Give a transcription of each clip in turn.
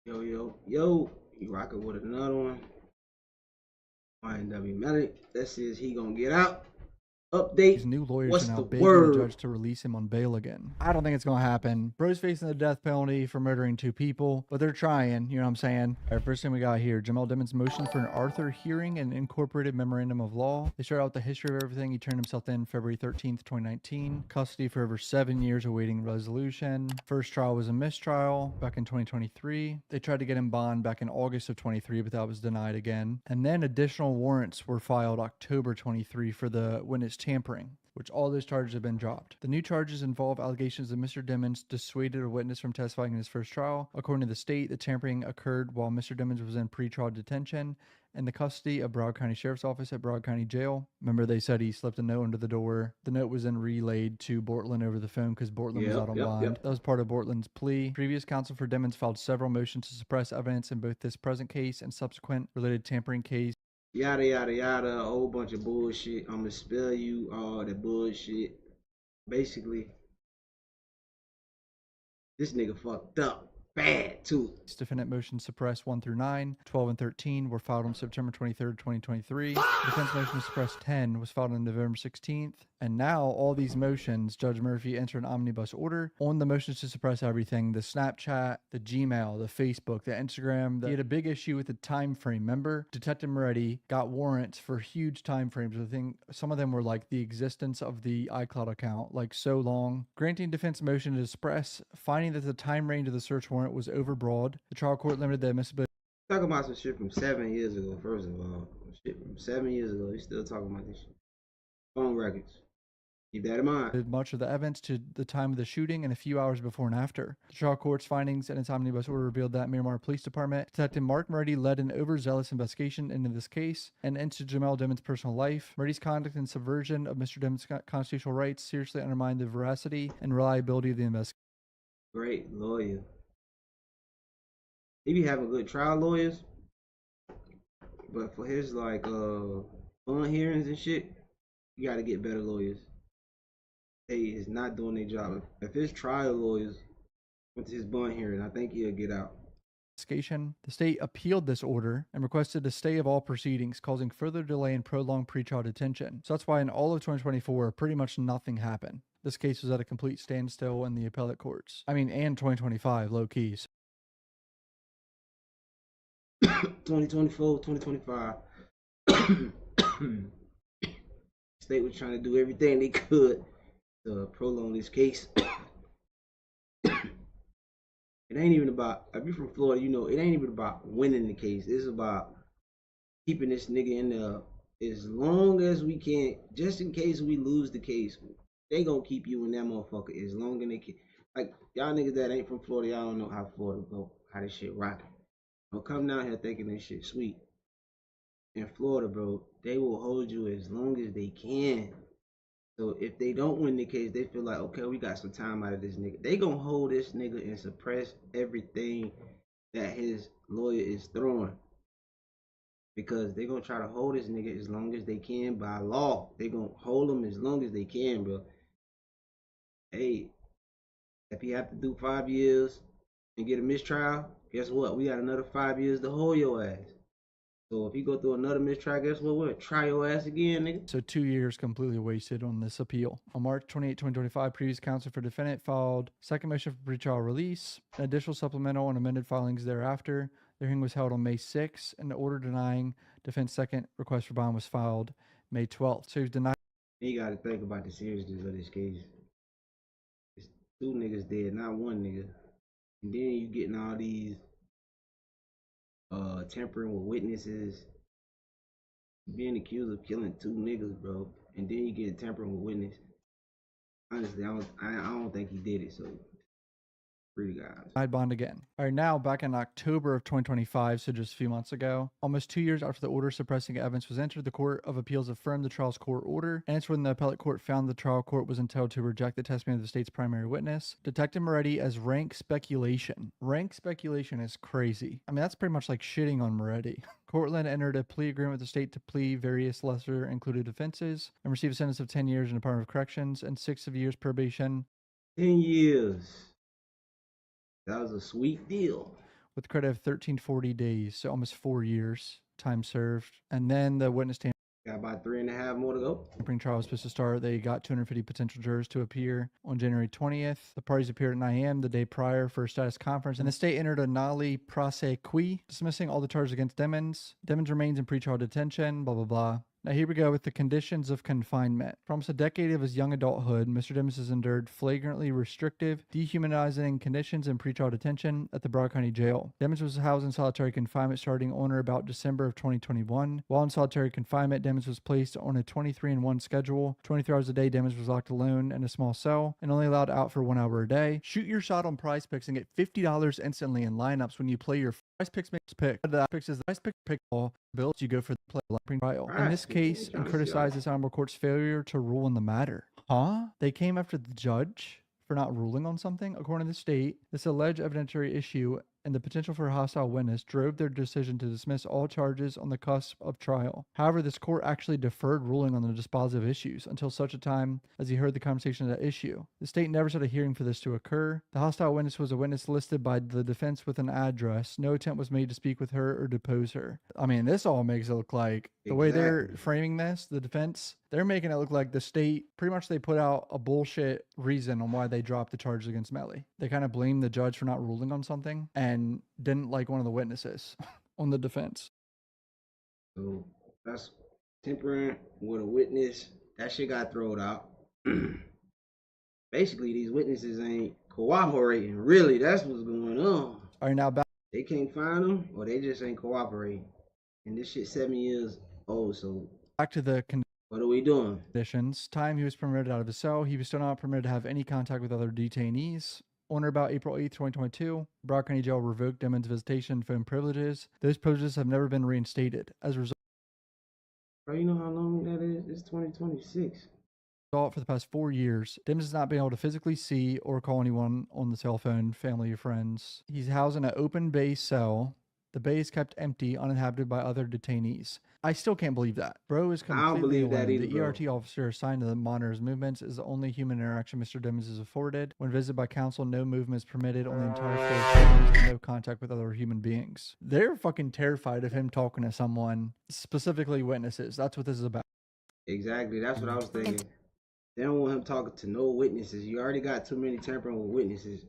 Yo, yo, yo, you rocking with another one. Ynw Melly. This is He Gonna Get Out. Update. These new lawyers are What's now the begging the word? judge to release him on bail again. I don't think it's going to happen. Bro's facing the death penalty for murdering two people, but they're trying, you know what I'm saying? All right, first thing we got here, Jamel Dimmon's motion for an Arthur hearing and incorporated memorandum of law. They start out with the history of everything. He turned himself in February 13th, 2019. Custody for over 7 years awaiting resolution. First trial was a mistrial back in 2023. They tried to get him bond back in August of 23, but that was denied again. And then additional warrants were filed October 23 for the witness tampering, which all those charges have been dropped. The new charges involve allegations that Mr. Dimmons dissuaded a witness from testifying in his first trial. According to the state, the tampering occurred while Mr. Dimmons was in pretrial detention in the custody of Broward County Sheriff's Office at Broward County Jail. Remember, they said he slipped a note under the door. The note was then relayed to Bortland over the phone because Bortland was out Yep, on yep, bond. yep. That was part of Bortland's plea. Previous counsel for Dimmons filed several motions to suppress evidence in both this present case and subsequent related tampering case. Yada, yada, yada. A whole bunch of bullshit. I'm gonna spell you all the bullshit. Basically, this nigga fucked up. Bad, too. Defendant motions suppress 1 through 9, 12, and 13 were filed on September 23rd, 2023. Defense motion to suppress 10 was filed on November 16th. And now all these motions, Judge Murphy entered an omnibus order on the motions to suppress everything: the Snapchat, the Gmail, the Facebook, the Instagram. He had a big issue with the time frame. Remember, Detective Moretti got warrants for huge time frames. I think some of them were like the existence of the iCloud account, like so long. Granting defense motion to suppress, finding that the time range of the search warrant was overbroad. The trial court limited the admissibility. Talking about some shit from 7 years ago, first of all. Shit from 7 years ago. He's still talking about this shit. Phone records. Keep that in mind. Much of the evidence to the time of the shooting and a few hours before and after. The trial court's findings and its omnibus order revealed that Miramar Police Department Detective Mark Moretti led an overzealous investigation into this case and into Jamel Dimmon's personal life. Moretti's conduct and subversion of Mr. Dimmon's constitutional rights seriously undermined the veracity and reliability of the investigation. Great lawyer. He be having good trial lawyers, but for his like fun hearings and shit, you gotta get better lawyers. They is not doing their job. If his trial lawyers went to his bond hearing, I think he'll get out. The state appealed this order and requested a stay of all proceedings, causing further delay and prolonged pretrial detention. So that's why in all of 2024, pretty much nothing happened. This case was at a complete standstill in the appellate courts. And 2025, low key. 2024, 2025. State was trying to do everything they could to prolong this case. It ain't even about, if you're from Florida, you know, it ain't even about winning the case. It's about keeping this nigga in there as long as we can, just in case we lose the case. They gonna keep you in that motherfucker as long as they can. Like, y'all niggas that ain't from Florida, y'all don't know how Florida go, how this shit rocking. Don't come down here thinking this shit sweet. In Florida, bro, they will hold you as long as they can. So if they don't win the case, they feel like, okay, we got some time out of this nigga. They gonna hold this nigga and suppress everything that his lawyer is throwing. Because they gonna try to hold this nigga as long as they can by law. They gonna hold him as long as they can, bro. Hey, if he have to do 5 years and get a mistrial, guess what? We got another 5 years to hold your ass. So if you go through another mistrial, guess what? We'll try your ass again, nigga. So 2 years completely wasted on this appeal. On March 28, 2025, previous counsel for defendant filed second motion for pretrial release, an additional supplemental and amended filings thereafter. The hearing was held on May 6th, and the order denying defense second request for bond was filed May 12th. So he was denied. You gotta think about the seriousness of this case. It's two niggas dead, not one nigga. And then you getting all these tampering with witnesses, being accused of killing two niggas, bro, and then you get tampering with witness. Honestly, I don't think he did it. So, free the guys. Denied bond again. All right, now back in October of 2025, so just a few months ago, almost 2 years after the order suppressing evidence was entered, the Court of Appeals affirmed the trial's court order, and it's when the appellate court found the trial court was entitled to reject the testimony of the state's primary witness, Detective Moretti, as rank speculation. Rank speculation is crazy. That's pretty much like shitting on Moretti. Cortland entered a plea agreement with the state to plead various lesser included offenses and receive a sentence of 10 years in the Department of Corrections and 6 years probation. 10 years. That was a sweet deal. with credit of 1340 days, so almost 4 years time served. And then the witness Got about 3.5 more to go. tampering trial was supposed to start. They got 250 potential jurors to appear on January 20th. The parties appeared at 9 a.m. the day prior for a status conference, and the state entered a nolli prosequi, dismissing all the charges against Demmons. Demmons remains in pretrial detention, blah, blah, blah. Now here we go with the conditions of confinement. For almost a decade of his young adulthood, Mr. Demmons has endured flagrantly restrictive, dehumanizing conditions in pretrial detention at the Broward County Jail. Demmons was housed in solitary confinement starting on or about December of 2021. While in solitary confinement, Demmons was placed on a 23-1 schedule. 23 hours a day, Demmons was locked alone in a small cell and only allowed out for 1 hour a day. Shoot your shot on Prize Picks and get $50 instantly in lineups when you play your Prize Picks makes pick. The Picks is the Prize Pick all bills you go for the play trial. In this case, and criticize this honorable court's failure to rule in the matter. Huh? They came after the judge for not ruling on something? According to the state, this alleged evidentiary issue and the potential for a hostile witness drove their decision to dismiss all charges on the cusp of trial. However, this court actually deferred ruling on the dispositive issues until such a time as he heard the conversation of that issue. The state never set a hearing for this to occur. The hostile witness was a witness listed by the defense with an address. No attempt was made to speak with her or depose her. I mean, this all makes it look like the way they're framing this, the defense, they're making it look like the state, pretty much they put out a bullshit reason on why they dropped the charges against Melly. They kind of blamed the judge for not ruling on something and didn't like one of the witnesses on the defense. So that's tempering with a witness. That shit got thrown out. Basically, these witnesses ain't cooperating. Really, that's what's going on. All right, now back. They can't find them, or they just ain't cooperating. And this shit 7 years old, so Back to the what are we doing? Conditions. Time he was permitted out of his cell. He was still not permitted to have any contact with other detainees. On or about April 8th, 2022, Broward County Jail revoked Demmons' visitation and phone privileges. Those privileges have never been reinstated. As a result, Bro, you know how long that is? It's 2026. For the past 4 years, Demmons has not been able to physically see or call anyone on the cell phone, family or friends. He's housed in an open bay cell. The bay is kept empty, uninhabited by other detainees. I still can't believe that. Bro is completely alone. The ERT officer assigned to monitor his movements is the only human interaction Mr. Demmons is afforded. When visited by counsel, no movement is permitted on the entire floor and no contact with other human beings. They're fucking terrified of him talking to someone, specifically witnesses. That's what this is about. Exactly. That's what I was thinking. They don't want him talking to no witnesses. You already got too many tampering with witnesses.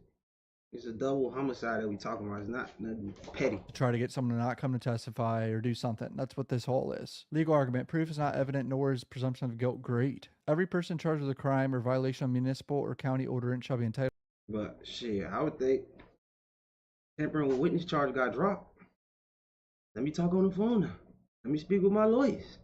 It's a double homicide that we talking about. It's not nothing petty. Try to get someone to not come to testify or do something. That's what this whole is. Legal argument. Proof is not evident, nor is presumption of guilt great. Every person charged with a crime or violation of municipal or county ordinance shall be entitled. But shit, I would think tampering with witness charge got dropped. Let me talk on the phone now. Let me speak with my lawyers.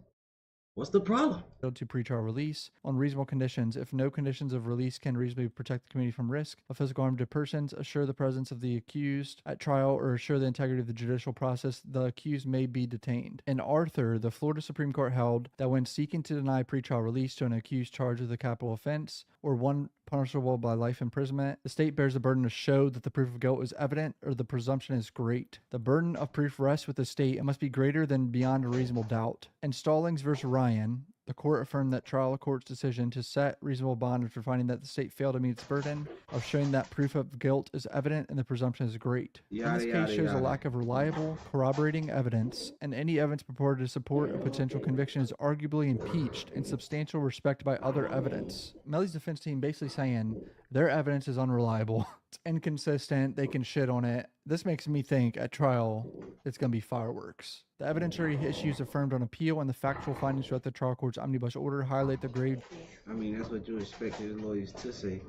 What's the problem? To pretrial release on reasonable conditions. If no conditions of release can reasonably protect the community from risk of physical harm to persons, assure the presence of the accused at trial, or assure the integrity of the judicial process, the accused may be detained. In Arthur, the Florida Supreme Court held that when seeking to deny pretrial release to an accused charged with a capital offense or one punishable by life imprisonment, the state bears the burden to show that the proof of guilt is evident or the presumption is great. The burden of proof rests with the state and must be greater than beyond a reasonable doubt. In Stallings versus Ryan, the court affirmed that trial court's decision to set reasonable bond after finding that the state failed to meet its burden of showing that proof of guilt is evident and the presumption is great. This case shows a lack of reliable, corroborating evidence, and any evidence purported to support a potential conviction is arguably impeached in substantial respect by other evidence. Melly's defense team basically saying their evidence is unreliable, it's inconsistent, they can shit on it. This makes me think at trial it's going to be fireworks. The evidentiary issues affirmed on appeal and the factual findings throughout the trial court's omnibus order highlight the grave that's what you expected the lawyers to say.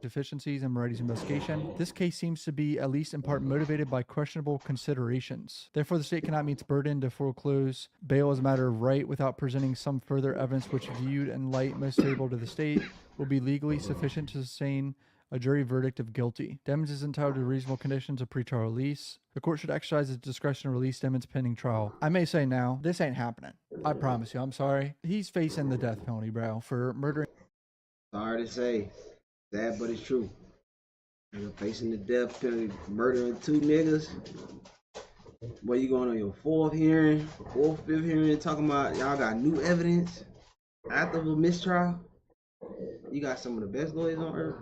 Deficiencies in Moretti's investigation. This case seems to be at least in part motivated by questionable considerations. Therefore, the state cannot meet its burden to foreclose bail as a matter of right without presenting some further evidence which, viewed in light most favorable to the state, will be legally sufficient to sustain a jury verdict of guilty. Demmons is entitled to reasonable conditions of pretrial release. The court should exercise its discretion to release Demmons pending trial. I may say now, this ain't happening. I promise you, I'm sorry. He's facing the death penalty, bro, for murdering. Sorry to say. Sad, but it's true. You're facing the death penalty, murdering 2 niggas. Boy, you going on your 4th hearing, 4th, 5th hearing, talking about y'all got new evidence after the mistrial. You got some of the best lawyers on earth.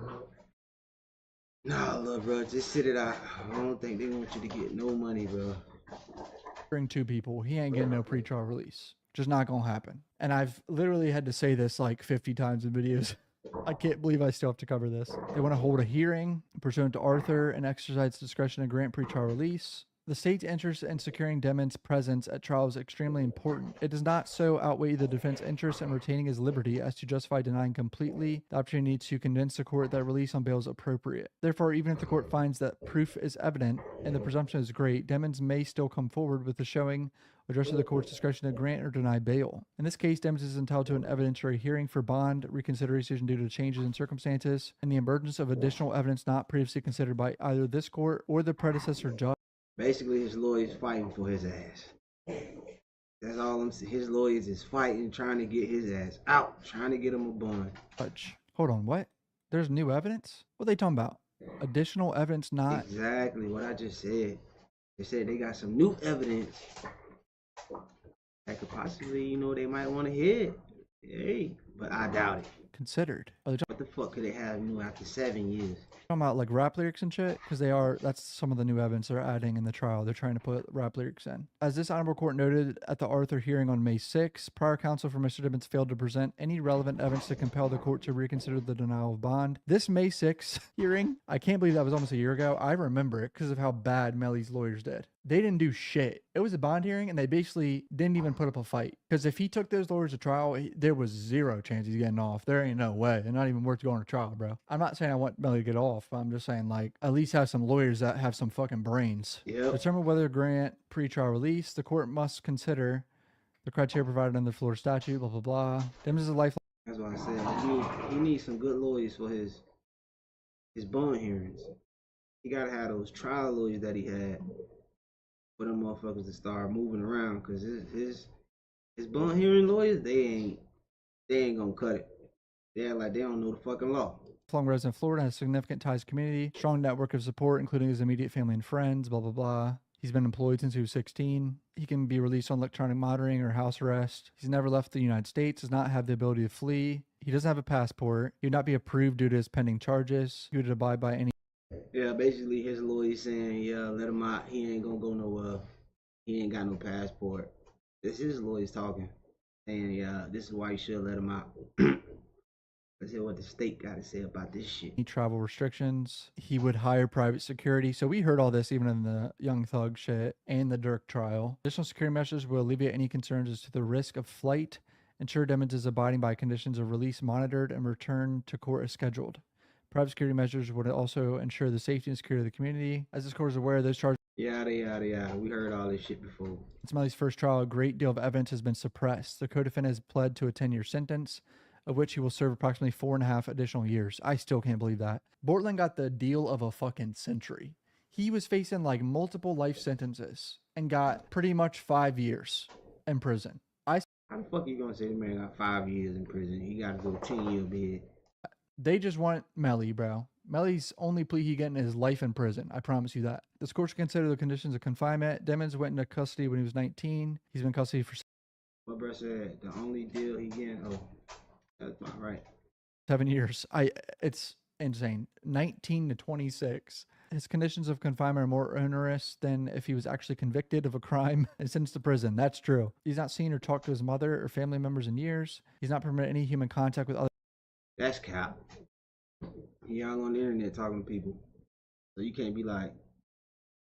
Nah, look, bro, just sit it out. I don't think they want you to get no money, bro. Bring two people, he ain't getting no pretrial release. Just not gonna happen. And I've literally had to say this like 50 times in videos. I can't believe I still have to cover this. They want to hold a hearing pursuant to Arthur and exercise discretion to grant pretrial release. The state's interest in securing Demon's presence at trial is extremely important. It does not so outweigh the defense interest in retaining his liberty as to justify denying completely the opportunity to convince the court that release on bail is appropriate. Therefore, even if the court finds that proof is evident and the presumption is great, Demons may still come forward with the showing addressed to the court's discretion to grant or deny bail. In this case, Demons is entitled to an evidentiary hearing for bond reconsideration due to changes in circumstances and the emergence of additional evidence not previously considered by either this court or the predecessor judge. Basically, his lawyers fighting for his ass. That's all I'm saying. His lawyers is fighting, trying to get his ass out, trying to get him a bond. Hold on, what? There's new evidence? What are they talking about? Additional evidence not... Exactly what I just said. They said they got some new evidence that could possibly, you know, they might want to hear. Hey, but I doubt it. Considered. What the fuck could they have new after 7 years? Talking about like rap lyrics and shit, because they are, that's some of the new evidence they're adding in the trial. They're trying to put rap lyrics in. As this honorable court noted at the Arthur hearing on May 6, prior counsel for Mr. Dibbins failed to present any relevant evidence to compel the court to reconsider the denial of bond. This May 6 hearing, I can't believe that was almost a year ago. I remember it because of how bad Melly's lawyers did. They didn't do shit. It was a bond hearing and they basically didn't even put up a fight. Because if he took those lawyers to trial, there was zero chance he's getting off. There ain't no way. They're not even worth going to trial, bro. I'm not saying I want Melly to get off, but I'm just saying, like, at least have some lawyers that have some fucking brains. Yep. Determine whether to grant pretrial release. The court must consider the criteria provided under the Florida statute, blah, blah, blah. Them is a lifelong. That's what I said. He needs some good lawyers for his bond hearings. He gotta have those trial lawyers that he had for them motherfuckers to start moving around, because his bond hearing lawyers, they ain't gonna cut it. They're like they don't know the fucking law. Lifelong resident of Florida, has significant ties to community, strong network of support, including his immediate family and friends, blah, blah, blah. He's been employed since he was 16. He can be released on electronic monitoring or house arrest. He's never left the United States, does not have the ability to flee. He doesn't have a passport. He would not be approved due to his pending charges. He would abide by any... Yeah, basically his lawyer saying, yeah, let him out. He ain't gonna go nowhere. He ain't got no passport. This is his lawyers talking. Saying, yeah, this is why you should let him out. Let's hear what the state got to say about this shit. Travel restrictions. He would hire private security. So we heard all this even in the Young Thug shit and the Dirk trial. Additional security measures will alleviate any concerns as to the risk of flight. Ensure Demons is abiding by conditions of release monitored and return to court as scheduled. Private security measures would also ensure the safety and security of the community. As this court is aware, those charges... Yada, yada, yada. We heard all this shit before. It's Melly's first trial. A great deal of evidence has been suppressed. The co-defendant has pled to a 10-year sentence, of which he will serve approximately 4.5 additional years. I still can't believe that. Bortland got the deal of a fucking century. He was facing like multiple life sentences and got pretty much 5 years in prison. How the fuck you gonna say the man got 5 years in prison? He gotta go 10-year bid. They just want Melly, bro. Melly's only plea he getting is life in prison. I promise you that. This court should consider the conditions of confinement. Demons went into custody when he was 19. He's been in custody for... What bro said, the only deal he getting, oh, that's not right. 7 years. It's insane. 19 to 26. His conditions of confinement are more onerous than if he was actually convicted of a crime and sentenced to prison. That's true. He's not seen or talked to his mother or family members in years. He's not permitted any human contact with other... That's cap. Y'all on the internet talking to people. So you can't be like,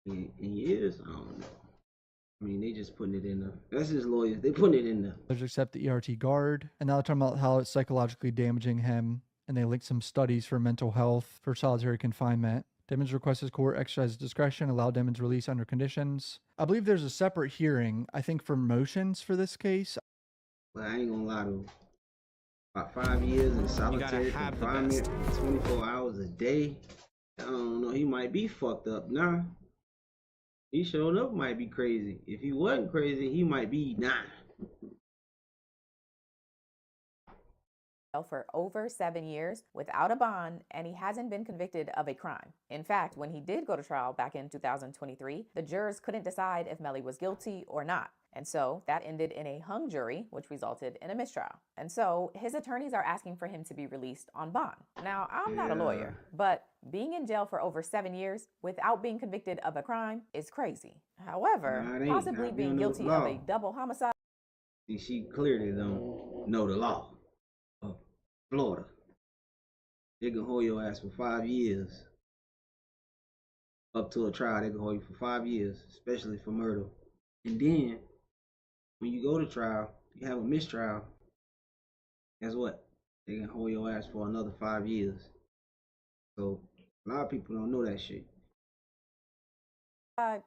in years? I don't know. I mean, they just putting it in there. That's his lawyers. They putting it in there. Except the ERT guard. And now they're talking about how it's psychologically damaging him. And they linked some studies for mental health for solitary confinement. Demons requests his court exercise discretion, allow Demons release under conditions. I believe there's a separate hearing, I think, for motions for this case. But I ain't gonna lie to you. About 5 years in solitary confinement, 24 hours a day. I don't know, he might be fucked up now. He showed up might be crazy. If he wasn't crazy, he might be nah. For over 7 years without a bond, and he hasn't been convicted of a crime. In fact, when he did go to trial back in 2023, the jurors couldn't decide if Melly was guilty or not. And so that ended in a hung jury, which resulted in a mistrial. And so his attorneys are asking for him to be released on bond. Now, I'm not a lawyer, but being in jail for over 7 years without being convicted of a crime is crazy. However, Nah, it ain't. possibly Nah, being guilty of a double homicide. See, she clearly don't know the law of Florida. They can hold your ass for 5 years. Up to a trial, they can hold you for 5 years, especially for murder. And then, when you go to trial, you have a mistrial. Guess what? They can hold your ass for another 5 years. So, a lot of people don't know that shit.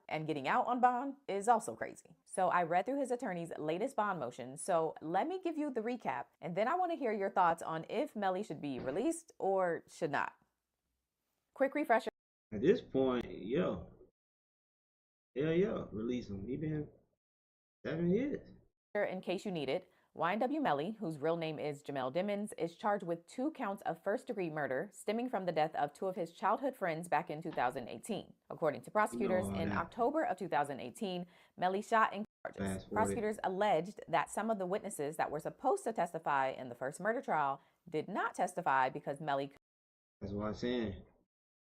And getting out on bond is also crazy. So I read through his attorney's latest bond motion. So let me give you the recap, and then I want to hear your thoughts on if Melly should be released or should not. Quick refresher. At this point, yeah, release him. He been 7 years. In case you need it, Ynw Melly, whose real name is Ynw Melly, is charged with 2 counts of first-degree murder stemming from the death of 2 of his childhood friends back in 2018. According to prosecutors, in October of 2018, Melly shot and charges. Prosecutors alleged that some of the witnesses that were supposed to testify in the first murder trial did not testify because Melly. That's what I'm saying.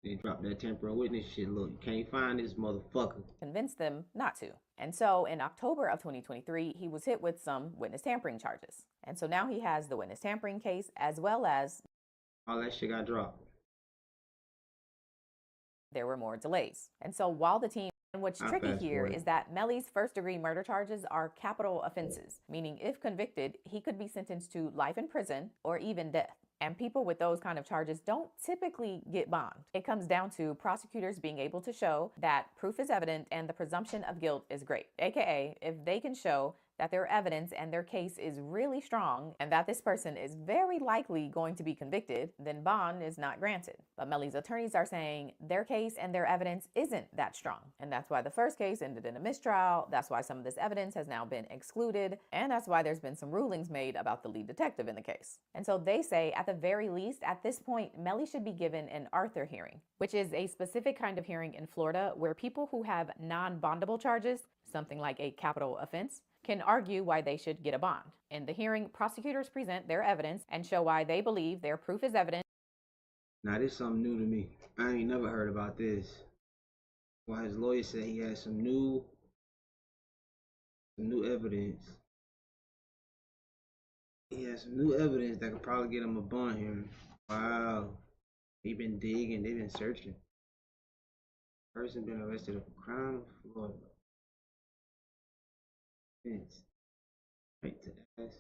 They dropped that temporary witness shit. Look, you can't find this motherfucker. Convinced them not to. And so in October of 2023, he was hit with some witness tampering charges. And so now he has the witness tampering case as well as all that shit got dropped. There were more delays. And so while the team, and what's tricky here is that Melly's first-degree murder charges are capital offenses, meaning if convicted, he could be sentenced to life in prison or even death. And people with those kind of charges don't typically get bond. It comes down to prosecutors being able to show that proof is evident and the presumption of guilt is great. AKA, if they can show that their evidence and their case is really strong and that this person is very likely going to be convicted, then bond is not granted. But Melly's attorneys are saying their case and their evidence isn't that strong. And that's why the first case ended in a mistrial. That's why some of this evidence has now been excluded. And that's why there's been some rulings made about the lead detective in the case. And so they say at the very least, at this point, Melly should be given an Arthur hearing, which is a specific kind of hearing in Florida where people who have non-bondable charges, something like a capital offense, can argue why they should get a bond. In the hearing, prosecutors present their evidence and show why they believe their proof is evident. Now, this is something new to me. I ain't never heard about this. Why his lawyer said he had some new evidence. He has some new evidence that could probably get him a bond hearing. Wow. He been digging, they been searching. Person been arrested of a crime of Florida. Right to ask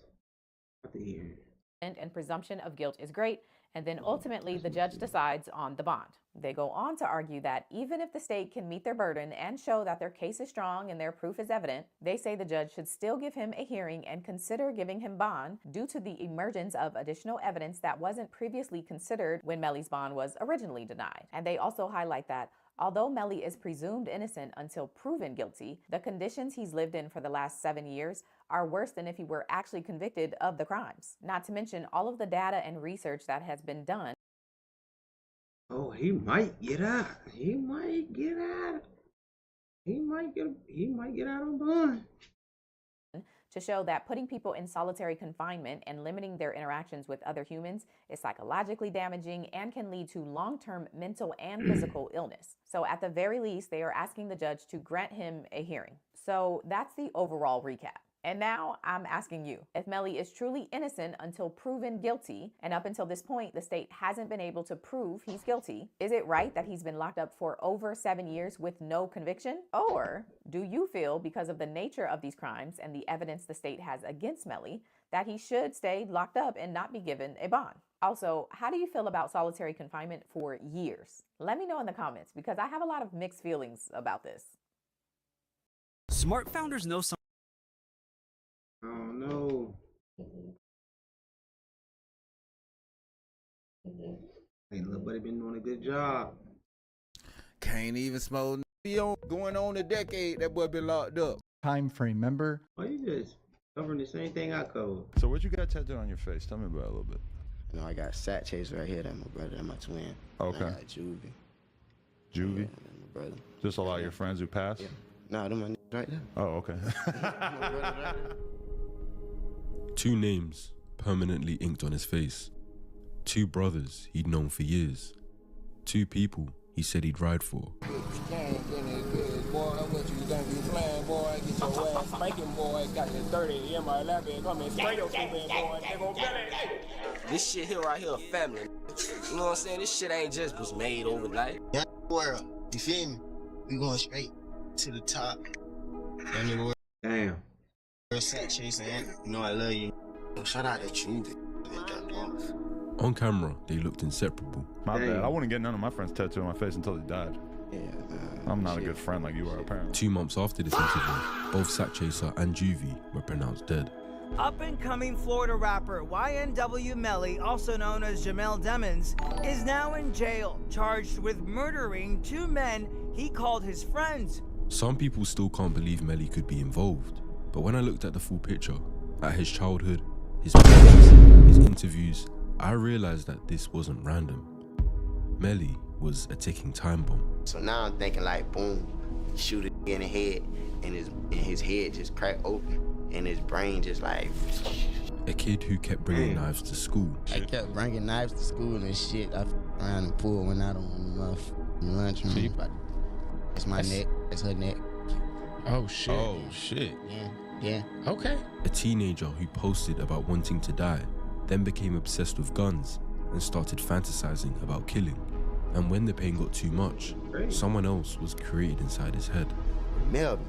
at the hearing. And presumption of guilt is great. And then ultimately the judge decides on the bond. They go on to argue that even if the state can meet their burden and show that their case is strong and their proof is evident, they say the judge should still give him a hearing and consider giving him bond due to the emergence of additional evidence that wasn't previously considered when Melly's bond was originally denied. And they also highlight that although Melly is presumed innocent until proven guilty, the conditions he's lived in for the last 7 years are worse than if he were actually convicted of the crimes. Not to mention all of the data and research that has been done. Oh, he might get out. He might get out. He might get out on bond. To show that putting people in solitary confinement and limiting their interactions with other humans is psychologically damaging and can lead to long-term mental and physical illness. So at the very least, they are asking the judge to grant him a hearing. So that's the overall recap. And now I'm asking you, if Melly is truly innocent until proven guilty, and up until this point, the state hasn't been able to prove he's guilty, is it right that he's been locked up for over 7 years with no conviction? Or do you feel, because of the nature of these crimes and the evidence the state has against Melly, that he should stay locked up and not be given a bond? Also, how do you feel about solitary confinement for years? Let me know in the comments, because I have a lot of mixed feelings about this. Smart founders know some. I don't know. Hey, little buddy been doing a good job. Can't even smoke. Going on a decade, that boy been locked up. Time frame, remember? Why you just covering the same thing I covered? So what you got tattooed on your face? Tell me about it a little bit. You know, I got Sat Chase right here. That's my brother. That's my twin. Okay. And I got Juvie. Juvie? Yeah, that's my brother. Just a lot of your friends who passed? Yeah. Nah, them my niggas right there. Oh, okay. Two names permanently inked on his face. Two brothers he'd known for years. Two people he said he'd ride for. This shit here right here, family. You know what I'm saying? This shit ain't just was made overnight. Yeah, world. You feel me? We going straight to the top. That nigga world. Damn. Set chasing. You know I love you. Shout out to you. On camera, they looked inseparable. My Dang. bad. I wouldn't get none of my friends tattooed on my face until they died. Yeah, I'm not a good friend like you are, apparently. 2 months after this interview, both Sack Chaser and Juvie were pronounced dead. Up-and-coming Florida rapper Ynw Melly, also known as Jamel Demons, is now in jail, charged with murdering 2 men he called his friends. Some people still can't believe Melly could be involved, but when I looked at the full picture, at his childhood, his pictures, his interviews, I realized that this wasn't random. Melly was a ticking time bomb. So now I'm thinking like, boom, shoot it in the head, and his head just cracked open, and his brain just like. A kid who kept bringing knives to school. I kept bringing knives to school and shit. I around and pulled one out on the lunchroom. It's my neck. It's her neck. Oh shit. Oh shit. Yeah. Okay. A teenager who posted about wanting to die, then became obsessed with guns and started fantasizing about killing. And when the pain got too much, someone else was created inside his head. Melvin,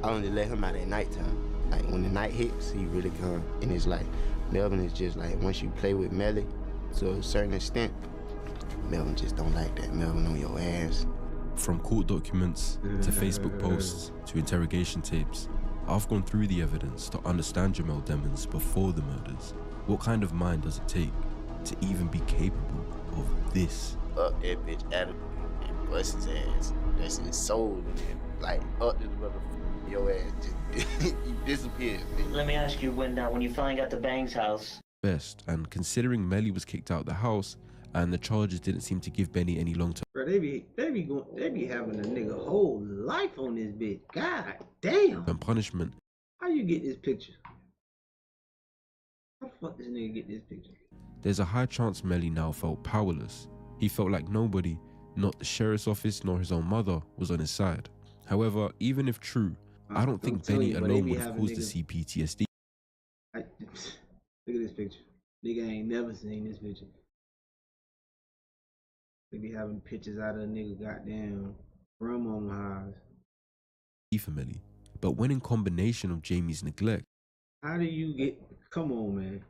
I only let him out at nighttime. Like when the night hits, he really come in his life. Melvin is just like, once you play with Melly to a certain extent, Melvin just don't like that. Melvin on your ass. From court documents to Facebook posts to interrogation tapes, I've gone through the evidence to understand Jamel Demons before the murders. What kind of mind does it take to even be capable of this? Up that bitch at him and bust his ass. That's his soul in him. Like, up this motherfucker, your ass just, you disappeared. Let me ask you, when you finally got to Bang's house. Best, and considering Melly was kicked out of the house and the charges didn't seem to give Benny any long-term. Bro, they be having a nigga whole life on this bitch. God damn. And punishment. How you get this picture? How the fuck this nigga get this picture? There's a high chance Melly now felt powerless. He felt like nobody, not the sheriff's office nor his own mother, was on his side. However, even if true, I don't think Benny alone would have caused the CPTSD. Look at this picture. Nigga ain't never seen this picture. They be having pictures out of a nigga goddamn grandmama house. For Melly. But when in combination of Jamie's neglect. How do you get, come on man.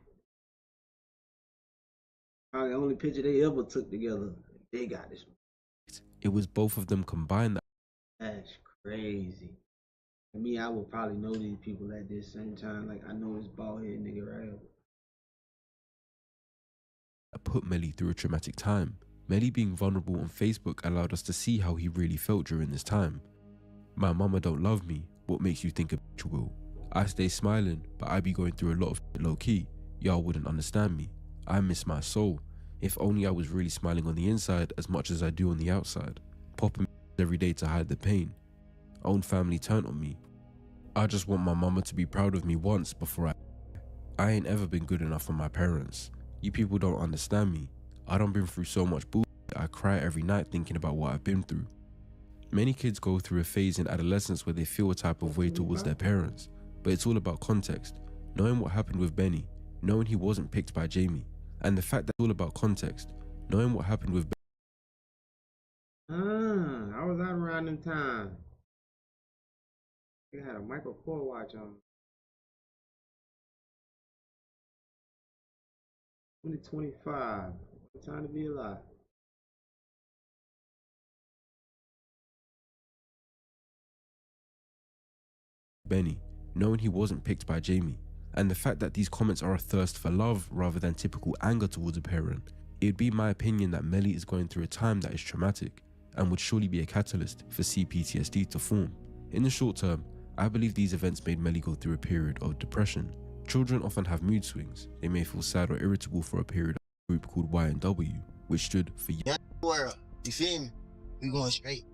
Probably the only picture they ever took together, they got this. It was both of them combined. That's crazy. For me, I would probably know these people at this same time. Like I know this bald head nigga right here. That put Melly through a traumatic time. Melly being vulnerable on Facebook allowed us to see how he really felt during this time. My mama don't love me, what makes you think a bitch will? I stay smiling, but I be going through a lot of low key. Y'all wouldn't understand me. I miss my soul. If only I was really smiling on the inside as much as I do on the outside. Popping every day to hide the pain. Own family turned on me. I just want my mama to be proud of me once before I ain't ever been good enough for my parents. You people don't understand me. I done been through so much bullshit. I cry every night thinking about what I've been through. Many kids go through a phase in adolescence where they feel a type of way towards their parents, but it's all about context. Knowing what happened with Benny, knowing he wasn't picked by Jamie, and the fact that it's all about context. Knowing what happened with I was out around them times. They had a Michael Kors watch on. 2025. What time to be alive? Benny, knowing he wasn't picked by Jamie, and the fact that these comments are a thirst for love rather than typical anger towards a parent, it'd be my opinion that Melly is going through a time that is traumatic and would surely be a catalyst for CPTSD to form. In the short term, I believe these events made Melly go through a period of depression. Children often have mood swings. They may feel sad or irritable for a period of a group called Ynw, which stood for Young world. You feel me? We going straight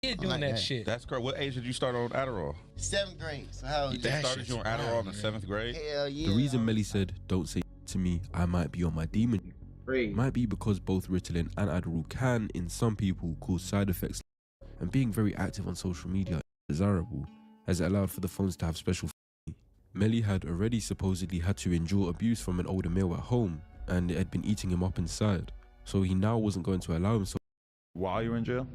doing that shit. That's correct. What age did you start on Adderall? 7th grade. So how old You started you on Adderall in the 7th grade? Hell yeah. The reason Melly said, "Don't say to me, I might be on my demon," might be because both Ritalin and Adderall can, in some people, cause side effects, and being very active on social media is desirable, as it allowed for the phones to have special f***ing. Melly had already supposedly had to endure abuse from an older male at home, and it had been eating him up inside, so he now wasn't going to allow himself. While you were in jail?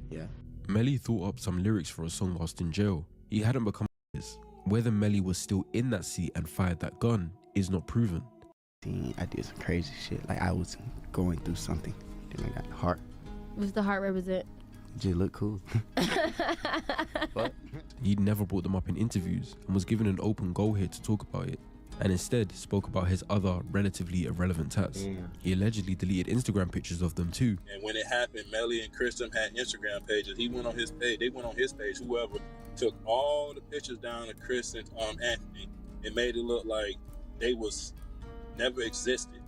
Yeah. Melly thought up some lyrics for a song whilst in jail. He hadn't become this. Whether Melly was still in that seat and fired that gun is not proven. I did some crazy shit. Like I was going through something. Then I got the heart. What's the heart represent? Just look cool. But he'd never brought them up in interviews and was given an open go here to talk about it, and instead spoke about his other relatively irrelevant tats. He allegedly deleted Instagram pictures of them too. And when it happened, Melly and Kristen had Instagram pages. He went on his page, they went on his page, whoever, took all the pictures down of Chris and Anthony and made it look like they was never existed.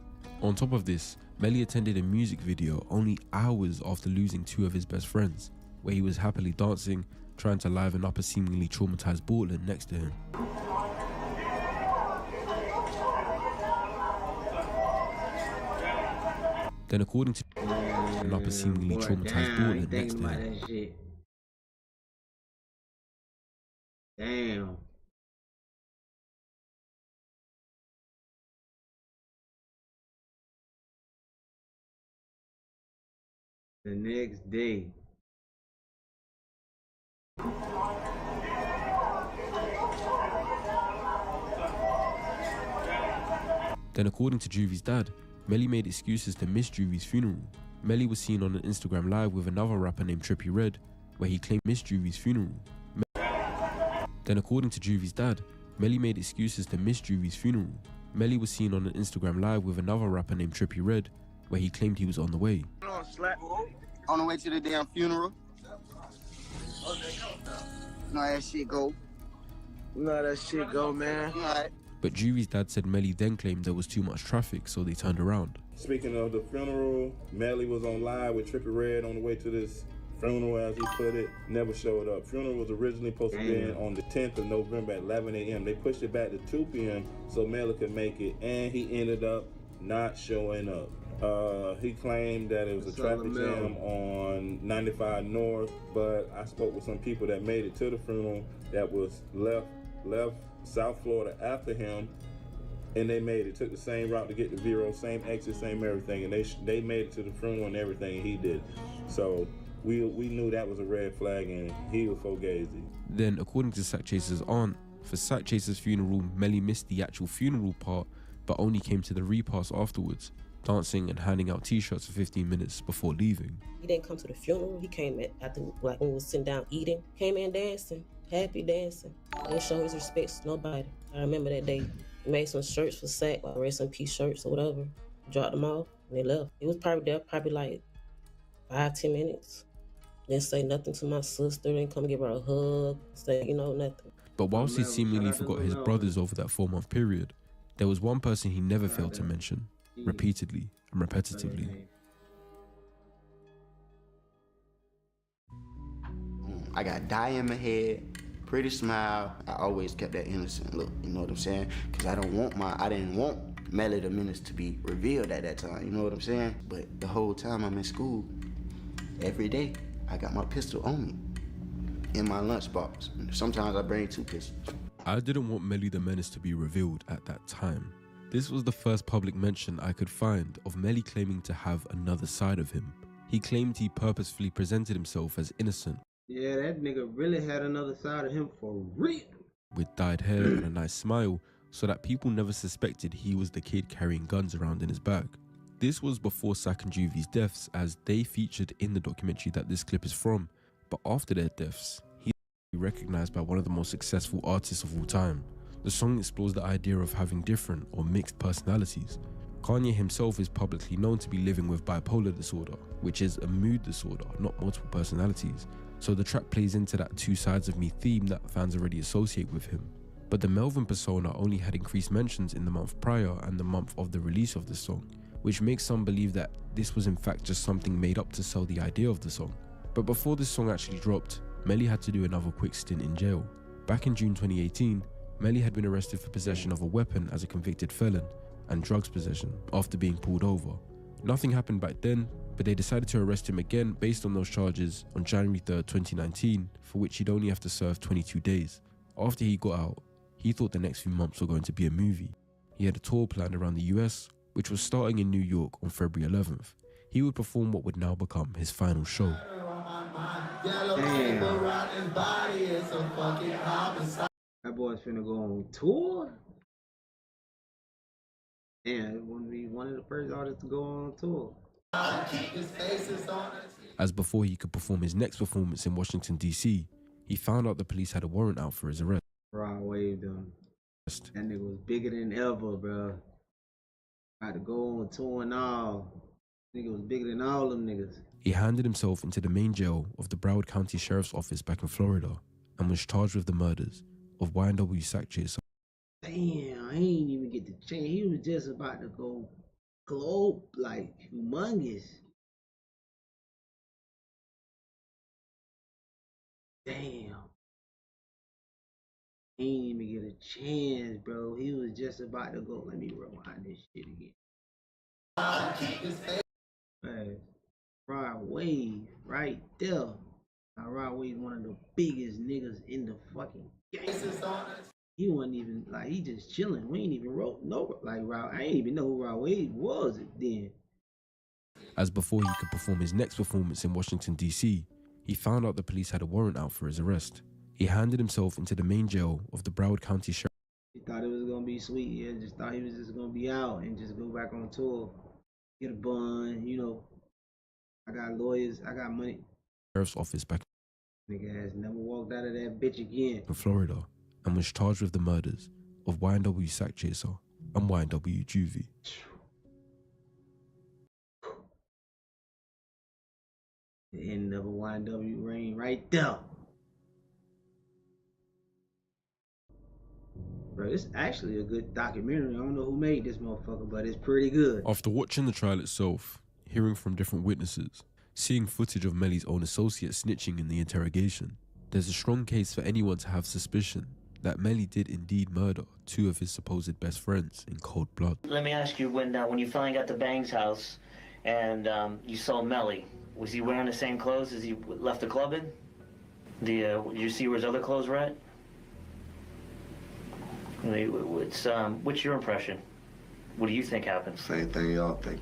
On top of this, Melly attended a music video only hours after losing 2 of his best friends, where he was happily dancing, trying to liven up a seemingly traumatized Bortland next to him. Then according to a seemingly traumatized Bortland next to him. Damn. The next day. Then according to Juvy's dad, Melly made excuses to miss Juvy's funeral. Melly was seen on an Instagram live with another rapper named Trippie Redd, where he claimed missed Juvy's funeral. Then according to Juvy's dad, Melly made excuses to miss Juvy's funeral. Melly was seen on an Instagram live with another rapper named Trippie Redd, where he claimed he was on the way. On the way to the damn funeral. Know how that shit go. You know how that shit go, man. Right. But Juvy's dad said Melly then claimed there was too much traffic, so they turned around. Speaking of the funeral, Melly was on live with Trippie Redd on the way to this funeral, as he put it, never showed up. Funeral was originally supposed to be on the 10th of November at 11 a.m. They pushed it back to 2 p.m. so Melly could make it, and he ended up not showing up. He claimed that it was a traffic jam on 95 North, but I spoke with some people that made it to the funeral that was left South Florida after him, and they made it, took the same route to get to Vero, same exit, same everything, and they made it to the funeral and everything, and he did. So we knew that was a red flag, and he was fugazi. Then, according to Sack Chaser's aunt, for Sack Chaser's funeral, Melly missed the actual funeral part, but only came to the repast afterwards, dancing and handing out t-shirts for 15 minutes before leaving. He didn't come to the funeral. He came after, like when we was sitting down eating, came in dancing, happy dancing. Didn't show his respects to nobody. I remember that day. He made some shirts for Sack, like rest in peace shirts or whatever. Dropped them off and they left. He was probably there, like 5-10 minutes. Didn't say nothing to my sister, didn't come give her a hug, say, nothing. But whilst he seemingly forgot his brothers over that 4-month period, there was one person he never failed to mention, repeatedly and repetitively. I got dye in my head, pretty smile. I always kept that innocent look, you know what I'm saying? Because I didn't want Melly the Menace to be revealed at that time, you know what I'm saying? But the whole time I'm in school, every day, I got my pistol on me in my lunchbox. Sometimes I bring 2 pistols. I didn't want Melly the Menace to be revealed at that time. This was the first public mention I could find of Melly claiming to have another side of him. He claimed he purposefully presented himself as innocent. Yeah, that nigga really had another side of him for real. With dyed hair and a nice smile, so that people never suspected he was the kid carrying guns around in his bag. This was before Sack and Juvy's deaths, as they featured in the documentary that this clip is from. But after their deaths, he was recognized by one of the most successful artists of all time. The song explores the idea of having different or mixed personalities. Kanye himself is publicly known to be living with bipolar disorder, which is a mood disorder, not multiple personalities. So the track plays into that 2 sides of me theme that fans already associate with him. But the Melvin persona only had increased mentions in the month prior and the month of the release of the song, which makes some believe that this was in fact just something made up to sell the idea of the song. But before this song actually dropped, Melly had to do another quick stint in jail. Back in June 2018, Melly had been arrested for possession of a weapon as a convicted felon and drugs possession after being pulled over. Nothing happened back then, but they decided to arrest him again based on those charges on January 3rd, 2019, for which he'd only have to serve 22 days. After he got out, he thought the next few months were going to be a movie. He had a tour planned around the US, which was starting in New York on February 11th. He would perform what would now become his final show. Damn. That boy's finna go on tour? Damn, it wouldn't be one of the first artists to go on tour. As before he could perform his next performance in Washington, D.C., he found out the police had a warrant out for his arrest. Rod waved him. That nigga was bigger than ever, bro. Had to go on tour and all. Nigga was bigger than all them niggas. He handed himself into the main jail of the Broward County Sheriff's Office back in Florida and was charged with the murders of Ynw Sack Chaser. Damn, I ain't even get the chance. He was just about to go globe, like, humongous. Damn. He ain't even get a chance, bro. He was just about to go. Let me rewind this shit again. Man, Rod Wave, right there. Now, Rod Wave, one of the biggest niggas in the fucking game. He wasn't even, like, he just chilling. We ain't even wrote no, like, Rod. I ain't even know who Rod Wave was then. As before he could perform his next performance in Washington, D.C., he found out the police had a warrant out for his arrest. He handed himself into the main jail of the Broward County Sheriff. He thought it was gonna be sweet. Yeah, just thought he was just gonna be out and just go back on tour, get a bun. You know, I got lawyers, I got money. Sheriff's Office back Nigga has never walked out of that bitch again. in Florida and was charged with the murders of Ynw Sack Chaser and Ynw Juvie. The end of a YNW reign right there. Bro, it's actually a good documentary. I don't know who made this motherfucker, but it's pretty good. After watching the trial itself, hearing from different witnesses, seeing footage of Melly's own associate snitching in the interrogation, there's a strong case for anyone to have suspicion that Melly did indeed murder two of his supposed best friends in cold blood. Let me ask you, when you finally got to Bang's house and you saw Melly, was he wearing the same clothes as he left the club in? Did you see where his other clothes were at? What's your impression? What do you think happened? Same thing y'all think.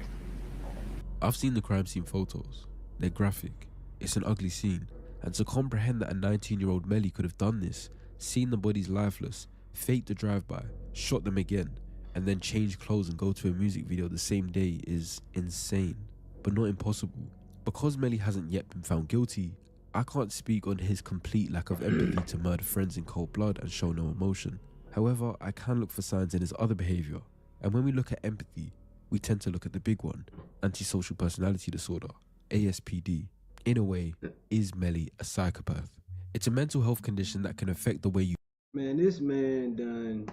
I've seen the crime scene photos. They're graphic. It's an ugly scene. And to comprehend that a 19-year-old Melly could have done this, seen the bodies lifeless, faked the drive-by, shot them again, and then change clothes and go to a music video the same day is insane, but not impossible. Because Melly hasn't yet been found guilty, I can't speak on his complete lack of empathy to murder friends in cold blood and show no emotion. However, I can look for signs in his other behavior, and when we look at empathy, we tend to look at the big one, antisocial personality disorder, ASPD. In a way, is Melly a psychopath? It's a mental health condition that can affect the way you... Man, this man done,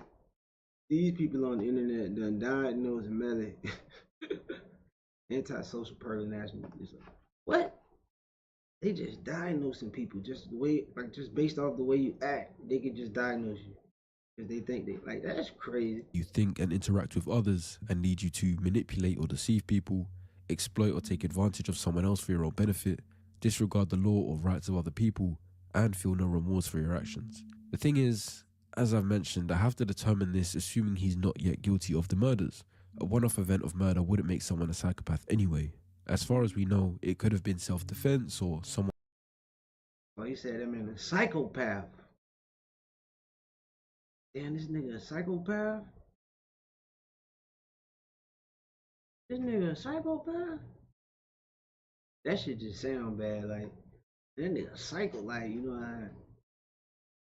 these people on the internet done diagnosed Melly antisocial personality. What? They just diagnosing people just the way, like, just based off the way you act. They could just diagnose you because they think they, like, that's crazy. You think and interact with others and lead you to manipulate or deceive people, exploit or take advantage of someone else for your own benefit, disregard the law or rights of other people, and feel no remorse for your actions. The thing is, as I've mentioned, I have to determine this assuming he's not yet guilty of the murders. A one-off event of murder wouldn't make someone a psychopath anyway. As far as we know, it could have been self-defense or someone... Oh, he said I'm in a psychopath. Damn, this nigga a psychopath? This nigga a psychopath? That shit just sound bad, like, that nigga psycho, like, you know how...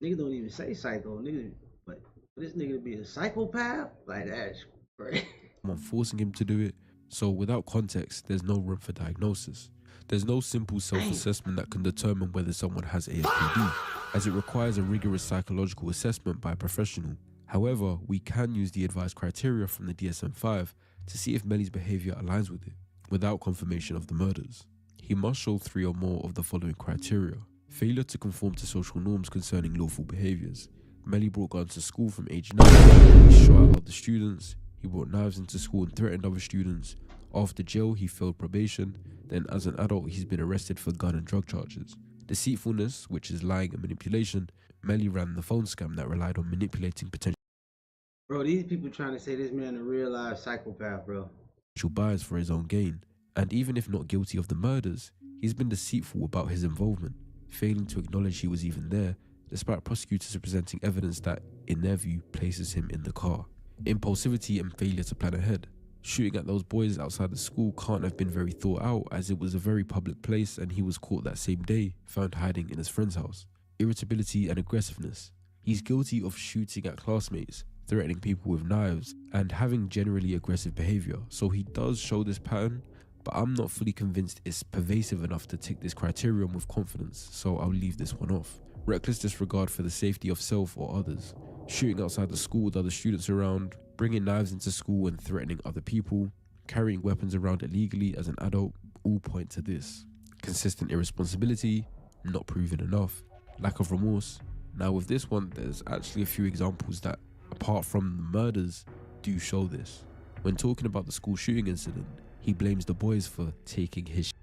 Niggas don't even say psycho, nigga, but for this nigga to be a psychopath? Like, that's crazy. I'm forcing him to do it, so without context, there's no room for diagnosis. There's no simple self-assessment that can determine whether someone has ASPD, as it requires a rigorous psychological assessment by a professional. However, we can use the advised criteria from the DSM-5 to see if Melly's behavior aligns with it, without confirmation of the murders. he must show 3 or more of the following criteria. Failure to conform to social norms concerning lawful behaviours. Melly brought guns to school from age 9, he shot at other students, he brought knives into school and threatened other students. After jail, he failed probation, then as an adult, he's been arrested for gun and drug charges. Deceitfulness, which is lying and manipulation. Melly ran the phone scam that relied on manipulating potential Bro, these people trying to say this man a real life psychopath, bro. buyers for his own gain. And even if not guilty of the murders, he's been deceitful about his involvement, failing to acknowledge he was even there, despite prosecutors presenting evidence that, in their view, places him in the car. Impulsivity and failure to plan ahead. Shooting at those boys outside the school can't have been very thought out, as it was a very public place and he was caught that same day, found hiding in his friend's house. Irritability and aggressiveness. He's guilty of shooting at classmates, threatening people with knives, and having generally aggressive behaviour, so he does show this pattern, but I'm not fully convinced it's pervasive enough to tick this criterion with confidence, so I'll leave this one off. Reckless disregard for the safety of self or others. Shooting outside the school with other students around, bringing knives into school and threatening other people, carrying weapons around illegally as an adult, all point to this. Consistent irresponsibility, not proven enough, lack of remorse. Now with this one, there's actually a few examples that, apart from the murders, do show this. When talking about the school shooting incident, he blames the boys for taking his shit,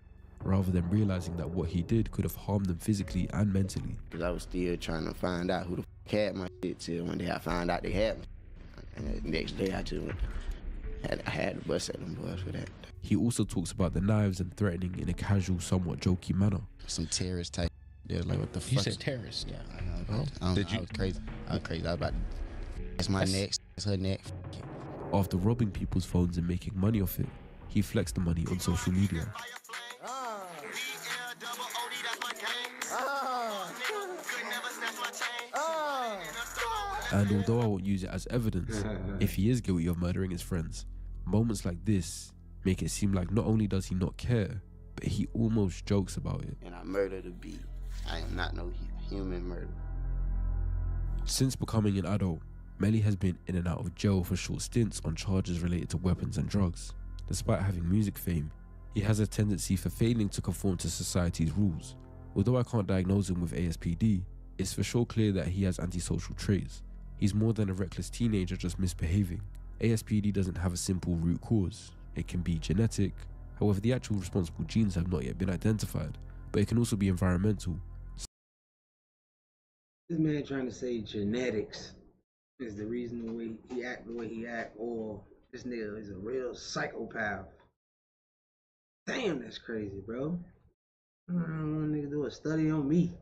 rather than realizing that what he did could have harmed them physically and mentally. Cause I was still trying to find out who the had my shit till one day I found out they had me. And the next day I just went, I had to bust at them boys for that. He also talks about the knives and threatening in a casual, somewhat jokey manner. Some terrorist type. They're like, what the fuck? You said terrorist? Yeah. I was crazy. I was crazy. I was about to, it's my neck, it's her neck. After robbing people's phones and making money off it, he flexed the money on social media. And although I won't use it as evidence, if he is guilty of murdering his friends, moments like this make it seem like not only does he not care, but he almost jokes about it. And I murdered a bee. I am not no human murderer. Since becoming an adult, Melly has been in and out of jail for short stints on charges related to weapons and drugs. Despite having music fame, he has a tendency for failing to conform to society's rules. Although I can't diagnose him with ASPD, it's for sure clear that he has antisocial traits. He's more than a reckless teenager just misbehaving. ASPD doesn't have a simple root cause. It can be genetic, however the actual responsible genes have not yet been identified, but it can also be environmental. This man trying to say genetics is the reason the way he act, or this nigga is a real psychopath. Damn, that's crazy, bro. I don't want a nigga do a study on me.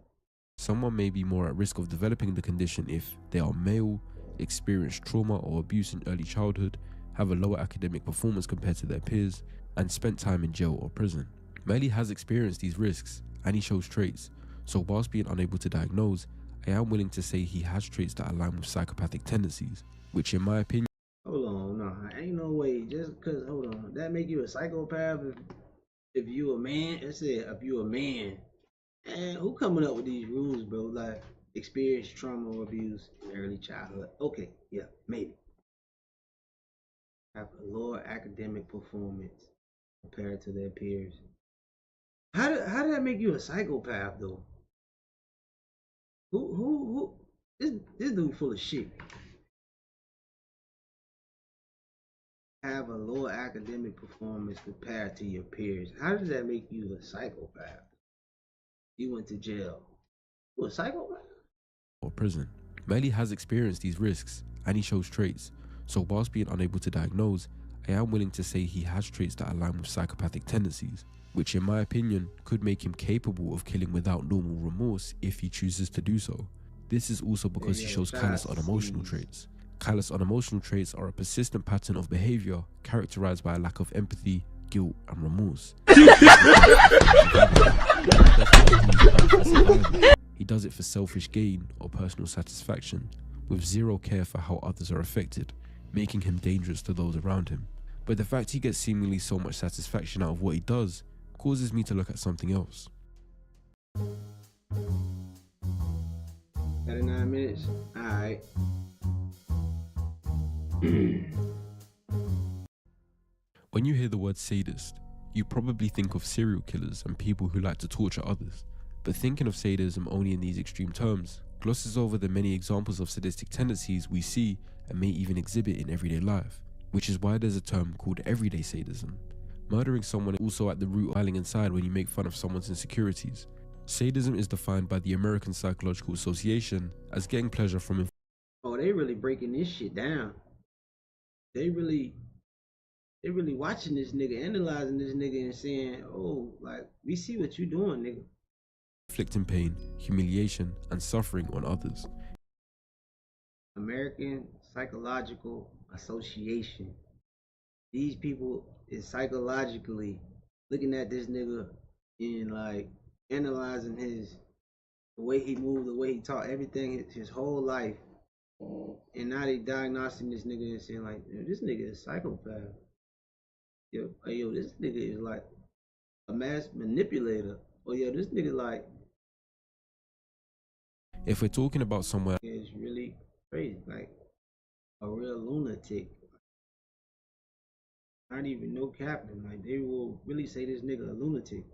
Someone may be more at risk of developing the condition if they are male, experience trauma or abuse in early childhood, have a lower academic performance compared to their peers, and spent time in jail or prison. Melly has experienced these risks and he shows traits, so whilst being unable to diagnose, I am willing to say he has traits that align with psychopathic tendencies, which in my opinion... Hold on, no, ain't no way, just cause, hold on, that make you a psychopath if you a man? It said if you a man. And who coming up with these rules, bro? Like, experience trauma or abuse in early childhood. Okay, yeah, maybe. Have a lower academic performance compared to their peers. How did that make you a psychopath, though? Who? This dude full of shit. Have a lower academic performance compared to your peers. How does that make you a psychopath? You went to jail. You a psychopath? Or prison. Melly has experienced these risks and he shows traits, so whilst being unable to diagnose, I am willing to say he has traits that align with psychopathic tendencies, which in my opinion could make him capable of killing without normal remorse if he chooses to do so. This is also because he shows callous unemotional traits. Callous unemotional traits are a persistent pattern of behavior characterized by a lack of empathy, guilt and remorse. He does it for selfish gain or personal satisfaction, with zero care for how others are affected, making him dangerous to those around him. But the fact he gets seemingly so much satisfaction out of what he does causes me to look at something else. 39 minutes? Alright. When you hear the word sadist, you probably think of serial killers and people who like to torture others. But thinking of sadism only in these extreme terms glosses over the many examples of sadistic tendencies we see and may even exhibit in everyday life, which is why there's a term called everyday sadism. Murdering someone is also at the root of smiling inside when you make fun of someone's insecurities. Sadism is defined by the American Psychological Association as getting pleasure from Oh, they really breaking this shit down. They really watching this nigga, analyzing this nigga and saying, oh, like, we see what you doing, nigga. inflicting pain, humiliation, and suffering on others. American Psychological Association. These people is psychologically looking at this nigga and like analyzing the way he moved, the way he talked, everything, his whole life. And now they diagnosing this nigga and saying like, this nigga is psychopath. Yo, this nigga is like a mass manipulator. Or yo, this nigga like. If we're talking about someone, it's really crazy, like a real lunatic. Not even no captain. Like they will really say this nigga a lunatic.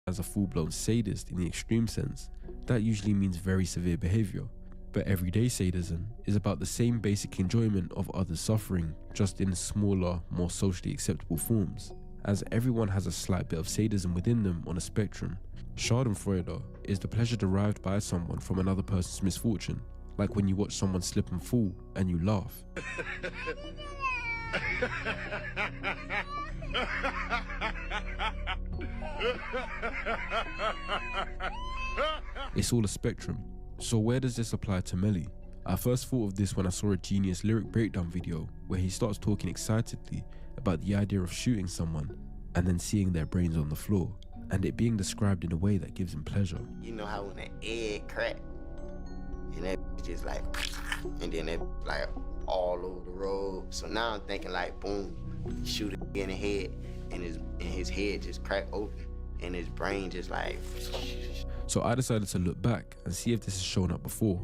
as a full-blown sadist in the extreme sense, that usually means very severe behavior. But everyday sadism is about the same basic enjoyment of others' suffering, just in smaller, more socially acceptable forms, as everyone has a slight bit of sadism within them on a spectrum. Schadenfreude is the pleasure derived by someone from another person's misfortune, like when you watch someone slip and fall and you laugh. It's all a spectrum. So where does this apply to Melly? I first thought of this when I saw a Genius lyric breakdown video where he starts talking excitedly about the idea of shooting someone and then seeing their brains on the floor, and it being described in a way that gives him pleasure. You know how when an egg crack and that just like, and then that like all over the road. So now I'm thinking like, boom, shoot it in the head, and his head just crack open, and his brain just like. So I decided to look back and see if this has shown up before,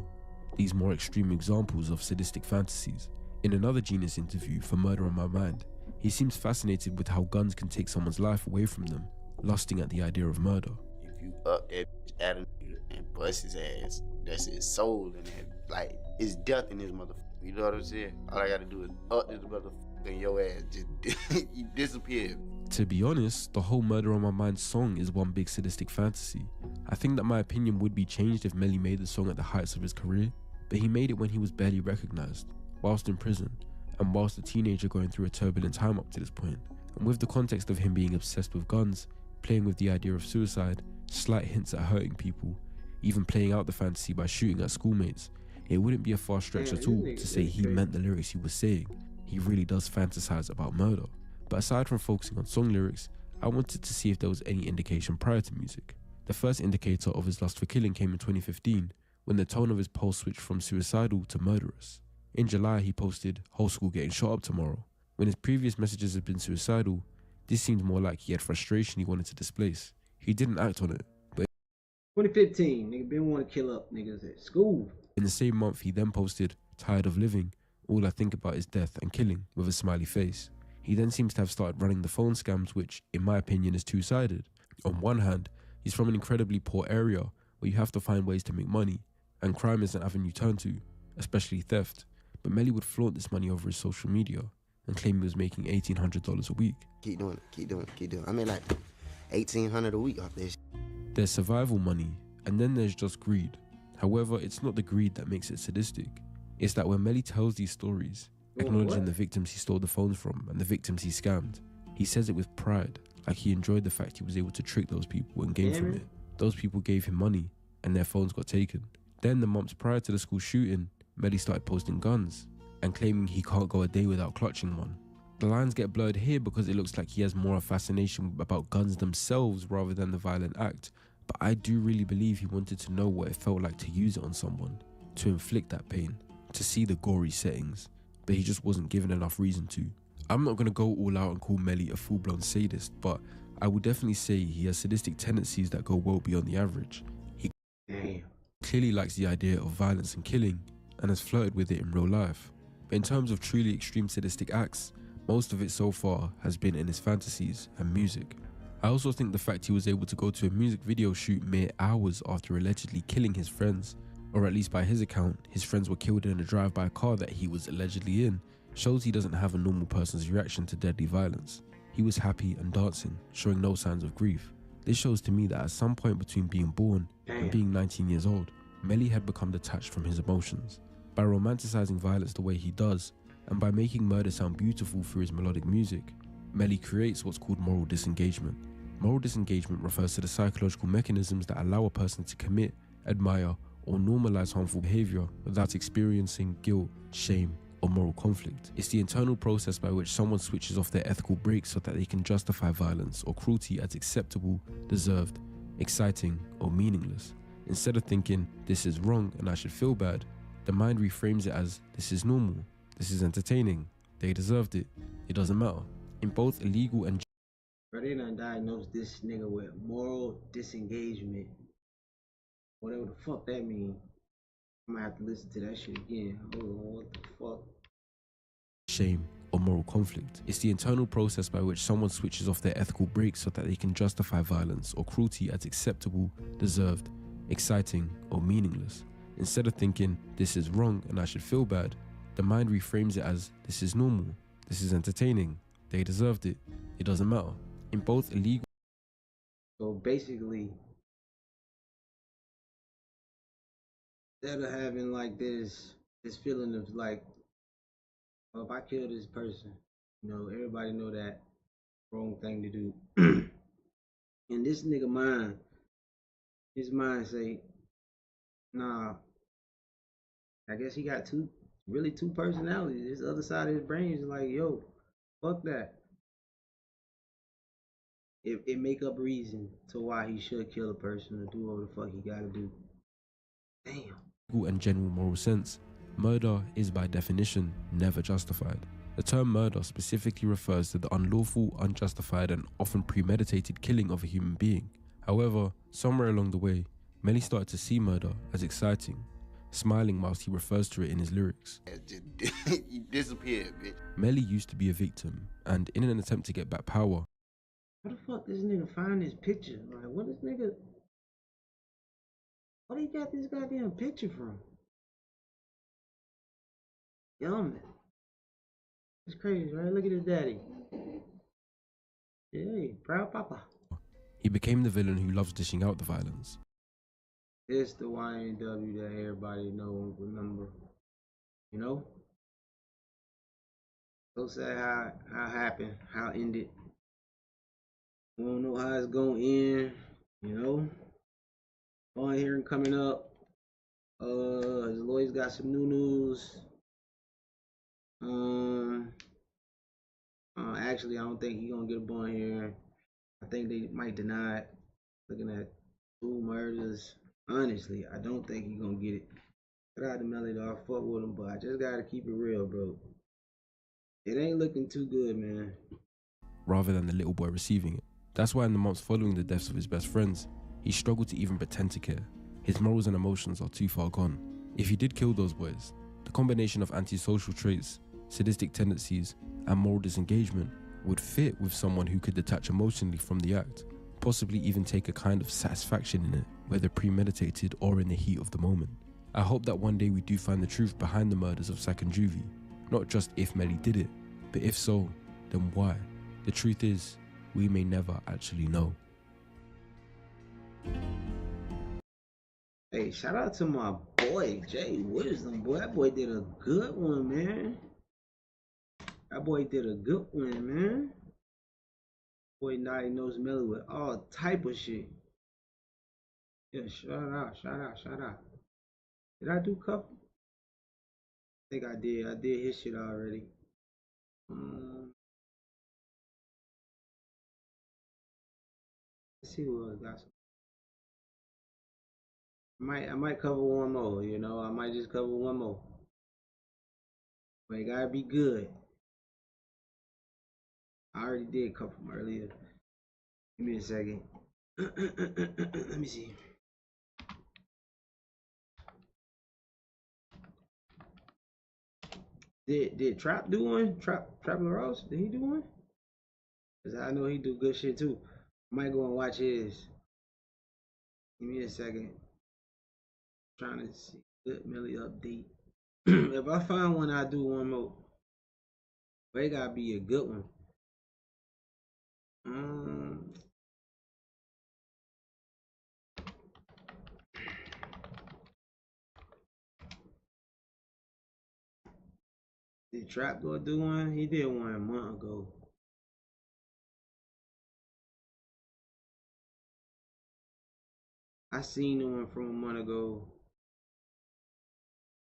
these more extreme examples of sadistic fantasies. In another Genius interview for Murder on My Mind, he seems fascinated with how guns can take someone's life away from them, lusting at the idea of murder. If you up that at him and bust his ass, that's his soul in that. Like, it's death in this motherfucker. You know what I'm saying? All I gotta do is up this motherfucker and your ass just you disappear. To be honest, the whole Murder on My Mind song is one big sadistic fantasy. I think that my opinion would be changed if Melly made the song at the heights of his career, but he made it when he was barely recognized, whilst in prison, and whilst a teenager going through a turbulent time up to this point. And with the context of him being obsessed with guns, playing with the idea of suicide, slight hints at hurting people, even playing out the fantasy by shooting at schoolmates, it wouldn't be a far stretch at all to say he meant the lyrics he was saying. He really does fantasize about murder. But aside from focusing on song lyrics, I wanted to see if there was any indication prior to music. The first indicator of his lust for killing came in 2015, when the tone of his post switched from suicidal to murderous. In July, he posted, "Whole school getting shot up tomorrow." When his previous messages had been suicidal, this seemed more like he had frustration he wanted to displace. He didn't act on it, but 2015, nigga been want to kill up niggas at school. In the same month, he then posted, "Tired of living, all I think about is death and killing," with a smiley face. He then seems to have started running the phone scams, which, in my opinion, is two-sided. On one hand, he's from an incredibly poor area where you have to find ways to make money, and crime is an avenue you turn to, especially theft. But Melly would flaunt this money over his social media and claim he was making $1,800 a week. Keep doing it. I mean, like, $1,800 a week off this. There's survival money, and then there's just greed. However, it's not the greed that makes it sadistic. It's that when Melly tells these stories, acknowledging the victims he stole the phones from and the victims he scammed, he says it with pride, like he enjoyed the fact he was able to trick those people and gain from it. Those people gave him money, and their phones got taken. Then the months prior to the school shooting, Melly started posting guns and claiming he can't go a day without clutching one. The lines get blurred here because it looks like he has more a fascination about guns themselves rather than the violent act, but I do really believe he wanted to know what it felt like to use it on someone, to inflict that pain, to see the gory settings, but he just wasn't given enough reason to. I'm not going to go all out and call Melly a full-blown sadist, but I would definitely say he has sadistic tendencies that go well beyond the average. He clearly likes the idea of violence and killing, and has flirted with it in real life. But in terms of truly extreme sadistic acts, Most of it so far has been in his fantasies and music. I also think the fact he was able to go to a music video shoot mere hours after allegedly killing his friends, or at least by his account, his friends were killed in a drive-by car that he was allegedly in, shows he doesn't have a normal person's reaction to deadly violence. He was happy and dancing, showing no signs of grief. This shows to me that at some point between being born and being 19 years old, Melly had become detached from his emotions. By romanticizing violence the way he does, and by making murder sound beautiful through his melodic music, Melly creates what's called moral disengagement. Moral disengagement refers to the psychological mechanisms that allow a person to commit, admire, or normalize harmful behavior without experiencing guilt, shame, or moral conflict. It's the internal process by which someone switches off their ethical brakes so that they can justify violence or cruelty as acceptable, deserved, exciting, or meaningless. Instead of thinking, this is wrong and I should feel bad, the mind reframes it as, this is normal, this is entertaining, they deserved it, it doesn't matter. In both illegal and... Bro, they done diagnosed this nigga with moral disengagement. Whatever the fuck that means. I'm gonna have to listen to that shit again. Hold on, what the fuck? Shame or moral conflict. It's the internal process by which someone switches off their ethical brakes so that they can justify violence or cruelty as acceptable, deserved, exciting, or meaningless. Instead of thinking, this is wrong and I should feel bad, the mind reframes it as, this is normal, this is entertaining, they deserved it, it doesn't matter. In both illegal... So basically, instead of having like this feeling of like, well, if I kill this person, you know, everybody know that wrong thing to do. And this nigga mind, his mind say, nah, I guess he got two personalities. This other side of his brain is like, yo, fuck that. It make up reason to why he should kill a person or do whatever the fuck he gotta do. Damn. And general moral sense, murder is by definition never justified. The term murder specifically refers to the unlawful, unjustified, and often premeditated killing of a human being. However, somewhere along the way, Melly started to see murder as exciting, smiling whilst he refers to it in his lyrics. You disappeared, bitch. Melly used to be a victim, and in an attempt to get back power, Where the fuck this nigga find this picture? Like, what this nigga? What he got this goddamn picture from? Yum. It's crazy, right? Look at his daddy. Hey, proud papa. he became the villain who loves dishing out the violence. It's the Ynw that everybody know and remember. You know? So sad how happened, how ended. We don't know how it's gonna end, you know? On here and coming up. His lawyers got some new news. Actually, I don't think he's gonna get a bond here. I think they might deny it. Looking at 2 murders. Honestly, I don't think he's gonna get it. Shout out to Melly though, I fuck with him, but I just gotta keep it real, bro. It ain't looking too good, man. Rather than the little boy receiving it. That's why in the months following the deaths of his best friends, he struggled to even pretend to care. His morals and emotions are too far gone. If he did kill those boys, the combination of antisocial traits, sadistic tendencies, and moral disengagement would fit with someone who could detach emotionally from the act, possibly even take a kind of satisfaction in it, whether premeditated or in the heat of the moment. I hope that one day we do find the truth behind the murders of Sak and Juvie, not just if Melly did it, but if so, then why? The truth is, we may never actually know. Hey, shout out to my boy, Jay Wisdom. Boy, that boy did a good one, man. That boy did a good one, man. Boy diagnosed Melly with all type of shit. Yeah, shout out. Did I do cup? I think I did. I did his shit already. Let's see what else got some. I might cover one more, you know. I might just cover one more. But it gotta be good. I already did cover them earlier. Give me a second. Let me see. Did Trap do one? Trap Ross? Did he do one? Cause I know he do good shit too. Might go and watch his. Give me a second. Trying to see Ynw Melly update. If I find one, I'll do one more. But it gotta be a good one. Did Trap go do one? He did one a month ago. I seen the one from a month ago.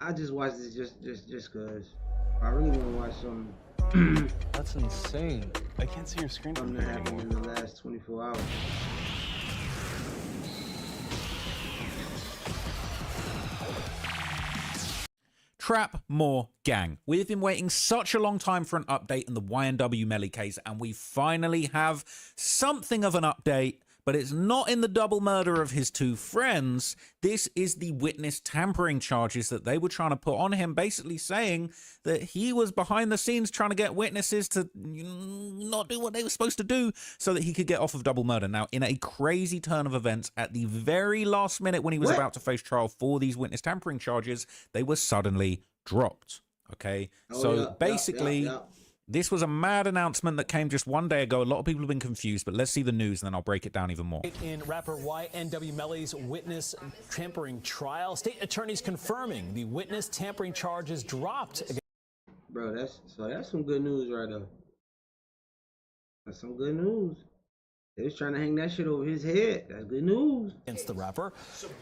I just watched this just cause I really want to watch something. That's insane. I can't see your screen. Something that happened in the last 24 hours. Trap more gang. We've been waiting such a long time for an update in the Ynw Melly case, and we finally have something of an update. But it's not in the double murder of his two friends. This is the witness tampering charges that they were trying to put on him, basically saying that he was behind the scenes trying to get witnesses to not do what they were supposed to do so that he could get off of double murder. Now, in a crazy turn of events, at the very last minute when he was about to face trial for these witness tampering charges, they were suddenly dropped. Okay, basically... This was a mad announcement that came just one day ago. A lot of people have been confused, but let's see the news, and then I'll break it down even more. In rapper Ynw Melly's witness tampering trial, state attorneys confirming the witness tampering charges dropped. Bro, that's some good news right there. That's some good news. They was trying to hang that shit over his head. That's good news. Against the rapper.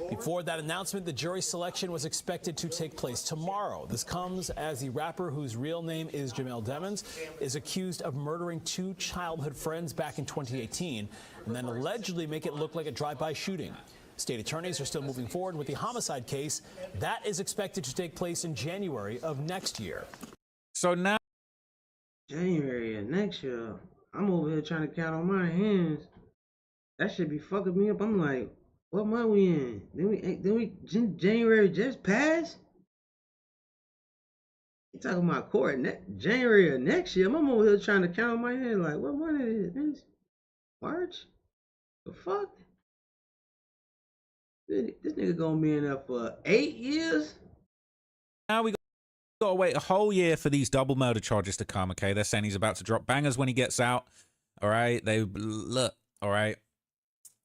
Before that announcement, the jury selection was expected to take place tomorrow. This comes as the rapper, whose real name is Ynw Melly, is accused of murdering two childhood friends back in 2018 and then allegedly make it look like a drive-by shooting. State attorneys are still moving forward with the homicide case. That is expected to take place in January of next year. So now... January of next year. I'm over here trying to count on my hands. That should be fucking me up. I'm like, what month we in? Then January just passed? You talking about court January of next year? I'm over here trying to count on my hands like, what month is it? March? The fuck? This nigga gonna be in there for 8 years? Now we got to wait a whole year for these double murder charges to come. Okay, they're saying he's about to drop bangers when he gets out. All right, all right.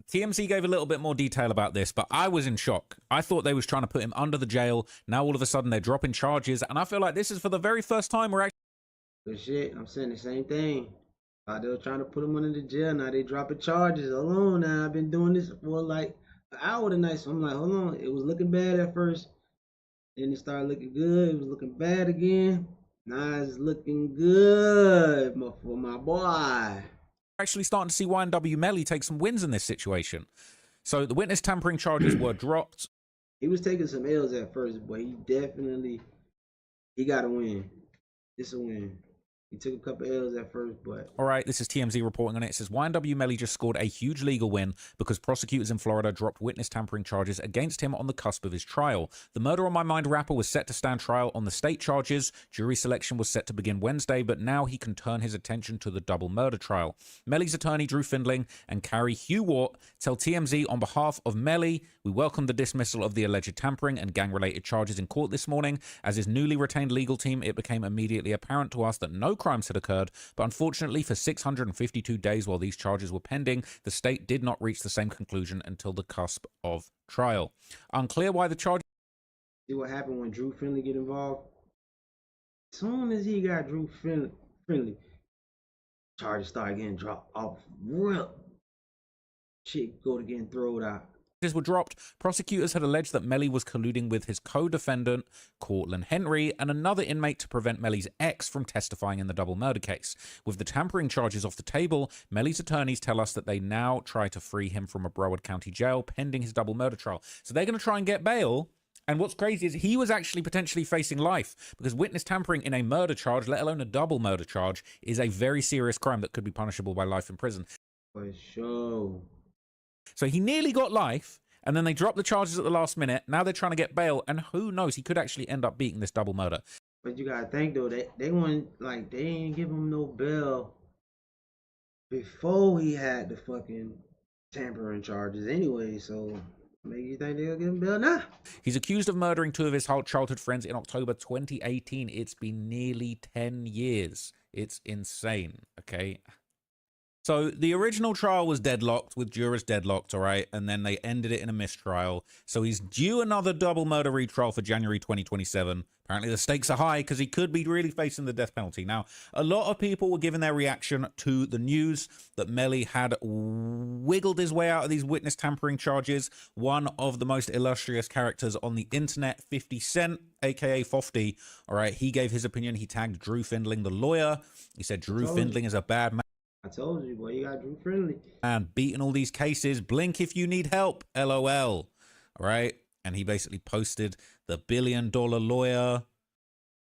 TMZ gave a little bit more detail about this, but I was in shock. I thought they was trying to put him under the jail. Now all of a sudden they're dropping charges, and I feel like this is for the very first time we're actually... Good shit. I'm saying the same thing. They were trying to put him under the jail. Now they dropping charges. Hold on now. I've been doing this for like an hour tonight, so I'm like, hold on. It was looking bad at first. Then it started looking good. It was looking bad again. Now it's looking good for my boy. Actually starting to see Ynw Melly take some wins in this situation. So the witness tampering charges were dropped. He was taking some L's at first, but he got a win. It's a win. He took a couple L's at first, but... All right, this is TMZ reporting on it. It says, Ynw Melly just scored a huge legal win because prosecutors in Florida dropped witness tampering charges against him on the cusp of his trial. The Murder on My Mind rapper was set to stand trial on the state charges. Jury selection was set to begin Wednesday, but now he can turn his attention to the double murder trial. Melly's attorney, Drew Findling, and Carrie Hugh Wart tell TMZ on behalf of Melly, we welcome the dismissal of the alleged tampering and gang-related charges in court this morning. As his newly retained legal team, it became immediately apparent to us that no crimes had occurred, but unfortunately for 652 days while these charges were pending, the state did not reach the same conclusion until the cusp of trial. Unclear why the charges... See what happened when Drew Findlay get involved? As soon as he got Drew Findlay, charges started getting dropped off real. Shit go to getting thrown out. Were dropped. Prosecutors had alleged that Melly was colluding with his co-defendant, Cortland Henry, and another inmate to prevent Melly's ex from testifying in the double murder case. With the tampering charges off the table, Melly's attorneys tell us that they now try to free him from a Broward County jail pending his double murder trial. So they're going to try and get bail. And what's crazy is he was actually potentially facing life because witness tampering in a murder charge, let alone a double murder charge, is a very serious crime that could be punishable by life in prison. For sure. So he nearly got life, and then they dropped the charges at the last minute. Now they're trying to get bail, and who knows, he could actually end up beating this double murder. But you gotta think though, they want like they ain't give him no bail before he had the fucking tampering charges anyway. So maybe you think they'll give him bail now? He's accused of murdering two of his childhood friends in October 2018. It's been nearly 10 years. It's insane, okay? So the original trial was deadlocked, with jurors deadlocked, all right? And then they ended it in a mistrial. So he's due another double murder retrial for January 2027. Apparently the stakes are high because he could be really facing the death penalty. Now, a lot of people were giving their reaction to the news that Melly had wiggled his way out of these witness tampering charges. One of the most illustrious characters on the internet, 50 Cent, aka Fofty, all right? He gave his opinion. He tagged Drew Findling, the lawyer. He said Drew Findling is a bad man. I told you, boy, you got Drew Friendly. And beating all these cases, blink if you need help, LOL. All right. And he basically posted the $1 billion lawyer.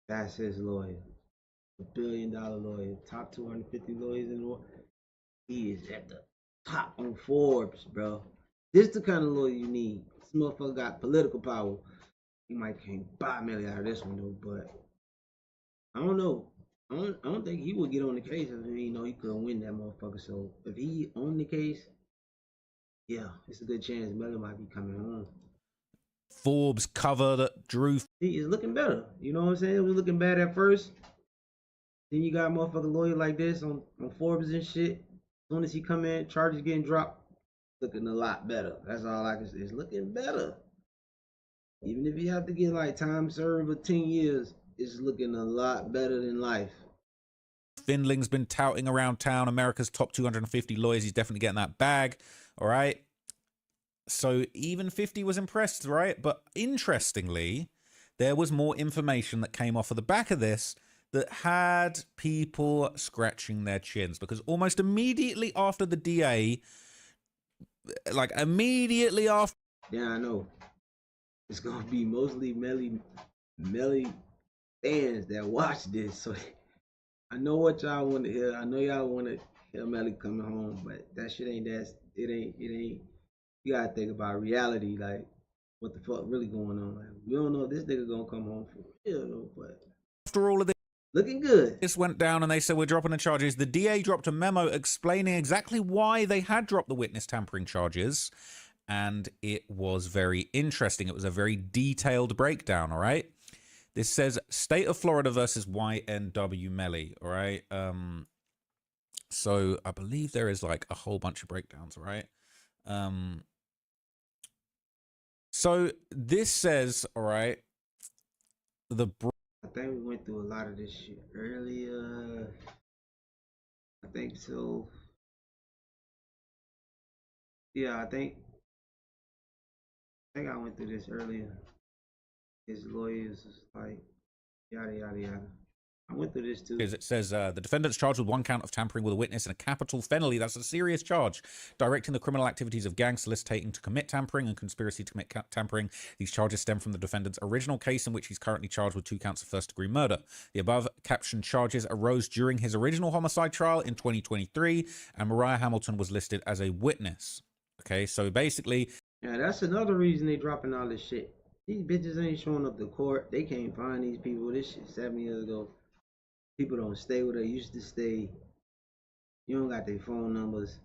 That's his lawyer. $1 billion lawyer. Top 250 lawyers in the world. He is at the top on Forbes, bro. This the kind of lawyer you need. This motherfucker got political power. He might can't buy Melly out of this one though, but I don't know. I don't think he would get on the case if he know he couldn't win that motherfucker. So if he on the case, yeah, it's a good chance Melly might be coming home. Forbes cover that Drew. He is looking better. You know what I'm saying? It was looking bad at first. Then you got a motherfucking lawyer like this on Forbes and shit. As soon as he come in, charges getting dropped, looking a lot better. That's all I can say. It's looking better. Even if you have to get like time served of 10 years, it's looking a lot better than life. Findling's been touting around town, America's top 250 lawyers. He's definitely getting that bag. All right. So even 50 was impressed, right? But interestingly, there was more information that came off of the back of this that had people scratching their chins, because almost immediately after the DA, like immediately after. Yeah, I know. It's going to be mostly Melly fans that watch this. So I know what y'all want to hear. I know y'all want to hear Melly coming home, but that shit ain't that. It ain't. You gotta think about reality, like what the fuck really going on. Like, we don't know if this nigga gonna come home for real though, but after all of this, looking good. This went down and they said we're dropping the charges. The DA dropped a memo explaining exactly why they had dropped the witness tampering charges, and it was very interesting. It was a very detailed breakdown. All right. This says State of Florida versus Ynw Melly. All right. So I believe there is like a whole bunch of breakdowns. All right. So this says, all right, I think we went through a lot of this shit earlier. I think so. Yeah, I think I went through this earlier. His lawyers is like yada yada yada. I went through this too. It says the defendant's charged with one count of tampering with a witness in a capital felony. That's a serious charge. Directing the criminal activities of gangs, soliciting to commit tampering, and conspiracy to commit tampering. These charges stem from the defendant's original case, in which he's currently charged with 2 counts of first-degree murder. The above captioned charges arose during his original homicide trial in 2023, and Mariah Hamilton was listed as a witness. Okay, so basically, yeah, that's another reason they dropping all this shit. These bitches ain't showing up to court. They can't find these people. This shit 7 years ago. People don't stay where they used to stay. You don't got their phone numbers.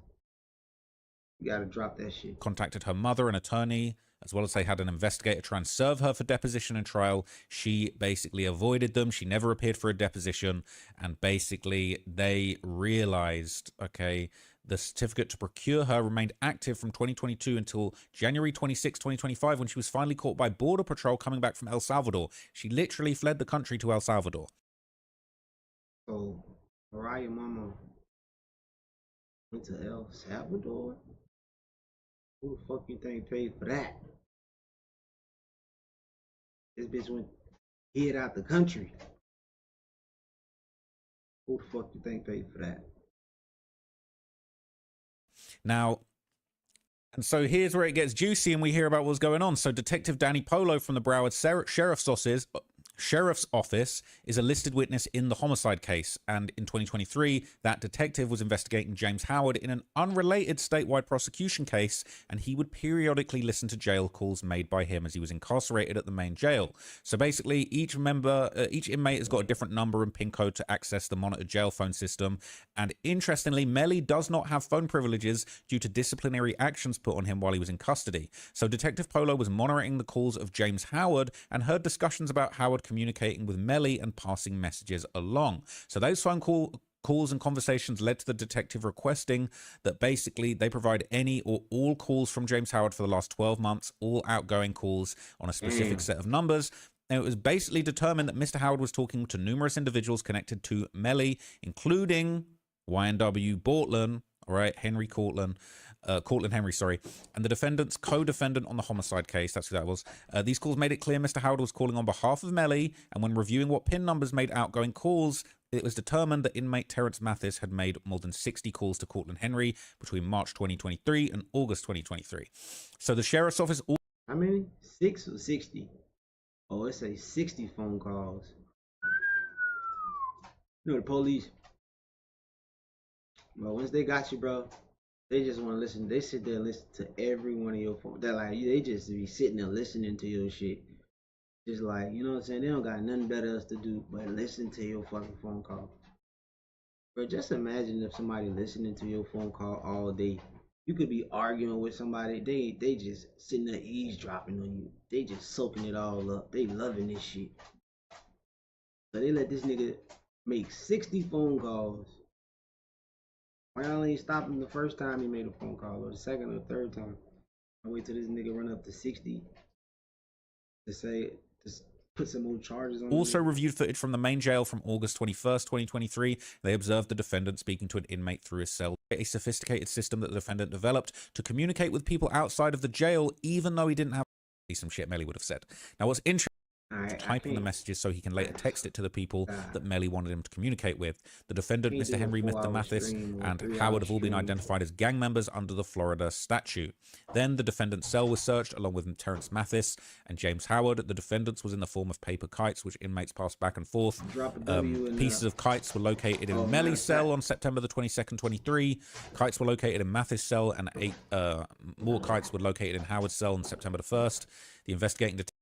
You gotta drop that shit. Contacted her mother, an attorney, as well as they had an investigator try and serve her for deposition and trial. She basically avoided them. She never appeared for a deposition. And basically they realized, okay, the certificate to procure her remained active from 2022 until January 26, 2025, when she was finally caught by Border Patrol coming back from El Salvador. She literally fled the country to El Salvador. So, Mariah mama went to El Salvador? Who the fuck you think paid for that? This bitch went hid out the country. Who the fuck you think paid for that? Now, and so here's where it gets juicy and we hear about what's going on. So Detective Danny Polo from the Broward Sheriff's Sheriff's Office is a listed witness in the homicide case, and in 2023, that detective was investigating James Howard in an unrelated statewide prosecution case, and he would periodically listen to jail calls made by him as he was incarcerated at the main jail. So basically, each inmate has got a different number and PIN code to access the monitored jail phone system, and interestingly, Melly does not have phone privileges due to disciplinary actions put on him while he was in custody. So Detective Polo was monitoring the calls of James Howard and heard discussions about Howard communicating with Melly and passing messages along. So those phone calls and conversations led to the detective requesting that basically they provide any or all calls from James Howard for the last 12 months, all outgoing calls on a specific set of numbers. And it was basically determined that Mr. Howard was talking to numerous individuals connected to Melly, including Ynw Bortland, all right, Henry Cortland, Cortland Henry, sorry, and the defendant's co-defendant on the homicide case. That's who that was. These calls made it clear Mr. Howard was calling on behalf of Melly, and when reviewing what PIN numbers made outgoing calls, it was determined that inmate Terrence Mathis had made more than 60 calls to Cortland Henry between March 2023 and August 2023. So the sheriff's office... How many? 6 or 60? Oh, it say 60 phone calls. You know the police. But once they got you, bro, they just want to listen. They sit there and listen to every one of your phone. They're like, they just be sitting there listening to your shit. Just like, you know what I'm saying? They don't got nothing better else to do but listen to your fucking phone call. Bro, just imagine if somebody listening to your phone call all day. You could be arguing with somebody. They just sitting there eavesdropping on you. They just soaking it all up. They loving this shit. So they let this nigga make 60 phone calls. Why y'all ain't stop him the first time he made a phone call, or the second or third time? I wait till this nigga run up to 60 to say, just put some more charges on him. Also reviewed footage from the main jail from August 21st, 2023. They observed the defendant speaking to an inmate through his cell. A sophisticated system that the defendant developed to communicate with people outside of the jail, even though he didn't have some shit Melly would have said. Now, what's interesting, typing the messages so he can later text it to the people that Melly wanted him to communicate with. The defendant, Mr. Henry, Mr. Mathis, and Howard have all been identified as gang members under the Florida statute. Then the defendant's cell was searched along with Terrence Mathis and James Howard. The defendants was in the form of paper kites, which inmates passed back and forth. Pieces of kites were located in Melly's cell on September the 22nd, 23. Kites were located in Mathis' cell, and 8 more kites were located in Howard's cell on September the 1st. The investigating detective...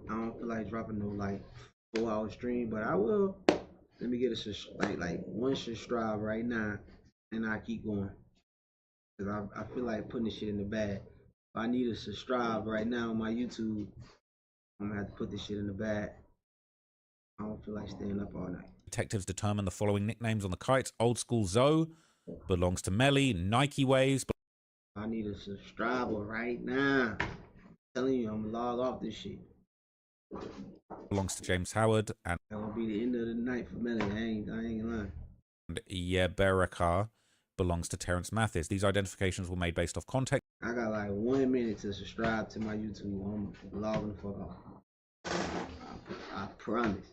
I don't feel like dropping no like 4-hour stream, but I will. Let me get a like one subscribe right now, and I keep going. Cause I feel like putting this shit in the bag. If I need a subscribe right now on my YouTube, I'm gonna have to put this shit in the bag. I don't feel like staying up all night. Detectives determined the following nicknames on the kites. Old School Zoe belongs to Melly. Nike Waves. I need a subscriber right now. I'm telling you, I'm gonna log off this shit. Belongs to James Howard, and that will be the end of the night for Melly. I ain't lying. And Yeberaka belongs to Terrence Mathis. These identifications were made based off context. I got like 1 minute to subscribe to my YouTube. I'm logging the fuck off. I promise.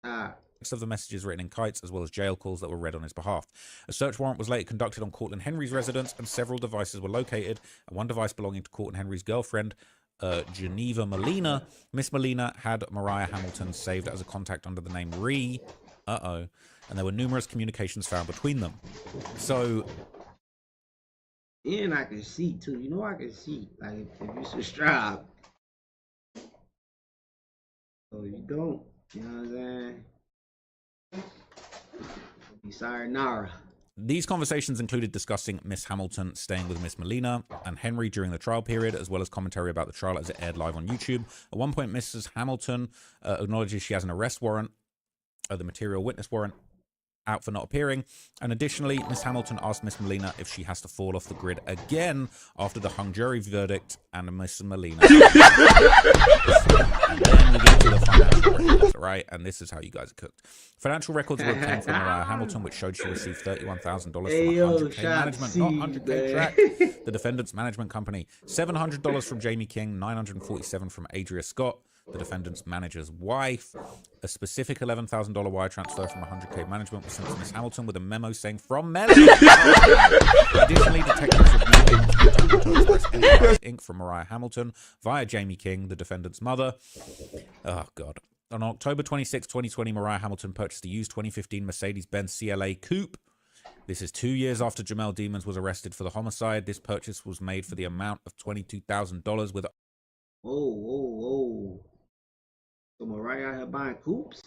Of the messages written in kites, as well as jail calls that were read on his behalf. A search warrant was later conducted on Cortland Henry's residence, and several devices were located. One device belonging to Cortland Henry's girlfriend, Ynw Melly. Miss Melly had Mariah Hamilton saved as a contact under the name Ree. And there were numerous communications found between them. So, and I can see too. You know, I can see. Like if you subscribe, so you don't. You know what I'm saying? Sayonara. These conversations included discussing Miss Hamilton staying with Miss Melly and Henry during the trial period, as well as commentary about the trial as it aired live on YouTube. At one point, Mrs. Hamilton acknowledges she has an arrest warrant, the material witness warrant, out for not appearing. And additionally, Miss Hamilton asked Miss Melly if she has to fall off the grid again after the hung jury verdict, and Miss Melly. And then we get to the financial records, right? And this is how you guys are cooked. Financial records were obtained from Mariah Hamilton, which showed she received $31,000 from 100K management, not 100K track, the defendant's management company. $700 from Jamie King, $947 from Adria Scott, the defendant's manager's wife. A specific $11,000 wire transfer from 100K management was sent to Miss Hamilton with a memo saying from Melly. Additionally, detectives reviewed Inc. from Mariah Hamilton via Jamie King, the defendant's mother. Oh, God. On October 26, 2020, Mariah Hamilton purchased a used 2015 Mercedes-Benz CLA Coupe. This is 2 years after Jamel Demons was arrested for the homicide. This purchase was made for the amount of $22,000 with... Whoa. So Mariah out here buying coupes?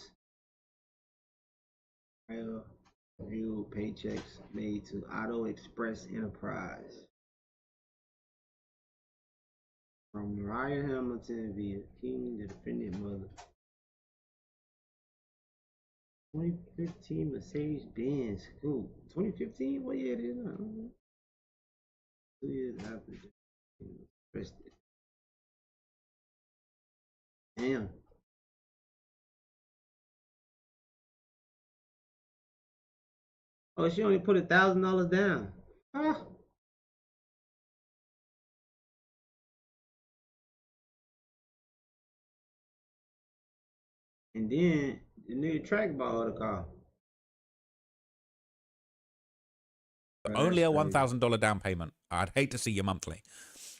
Real paychecks made to Auto Express Enterprise. From Mariah Hamilton via King, the defendant mother. 2015 Mercedes-Benz Coupe. 2015? What year it is now? 2 years after the arrested. Damn. Oh, she only put $1,000 down. Huh? And then the nigga track bought the car. Only a $1,000 down payment. I'd hate to see your monthly.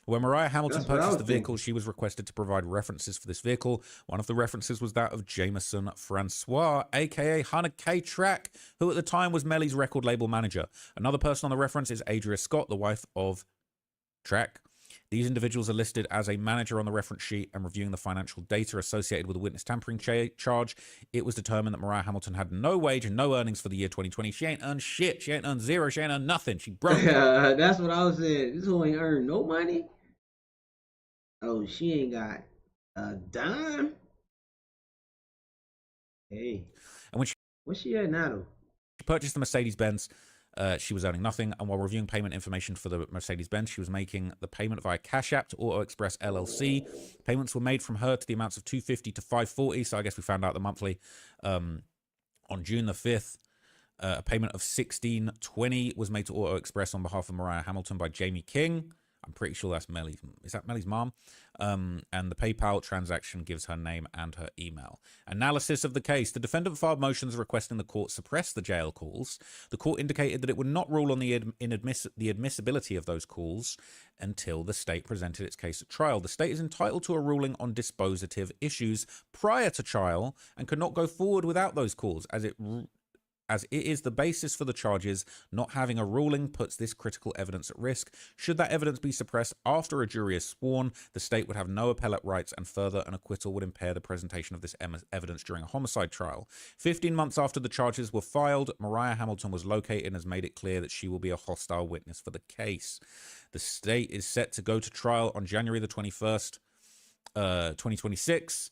When Mariah Hamilton purchased the vehicle, she was requested to provide references for this vehicle. One of the references was that of Jameson Francois, aka Hunter K. Track, who at the time was Melly's record label manager. Another person on the reference is Adria Scott, the wife of Track. These individuals are listed as a manager on the reference sheet, and reviewing the financial data associated with the witness tampering charge, it was determined that Mariah Hamilton had no wage and no earnings for the year 2020. She ain't earned shit. She ain't earned zero. She ain't earned nothing. She broke. That's what I was saying. This whole ain't earned no money. Oh, she ain't got a dime. Hey. And when what's she at now, though? She purchased the Mercedes-Benz. She was earning nothing, and while reviewing payment information for the Mercedes-Benz, she was making the payment via Cash App to Auto Express LLC. Payments were made from her to the amounts of $250 to $540, so I guess we found out the monthly. On June the 5th, a payment of $16.20 was made to Auto Express on behalf of Mariah Hamilton by Jamie King. I'm pretty sure that's Melly's. Is that Melly's mom? And the PayPal transaction gives her name and her email. Analysis of the case. The defendant filed motions requesting the court suppress the jail calls. The court indicated that it would not rule on the admissibility of those calls until the state presented its case at trial. The state is entitled to a ruling on dispositive issues prior to trial and could not go forward without those calls, as it is the basis for the charges. Not having a ruling puts this critical evidence at risk. Should that evidence be suppressed after a jury is sworn, the state would have no appellate rights, and further, an acquittal would impair the presentation of this evidence during a homicide trial. 15 months after the charges were filed, Mariah Hamilton was located and has made it clear that she will be a hostile witness for the case. The state is set to go to trial on January the 21st, 2026.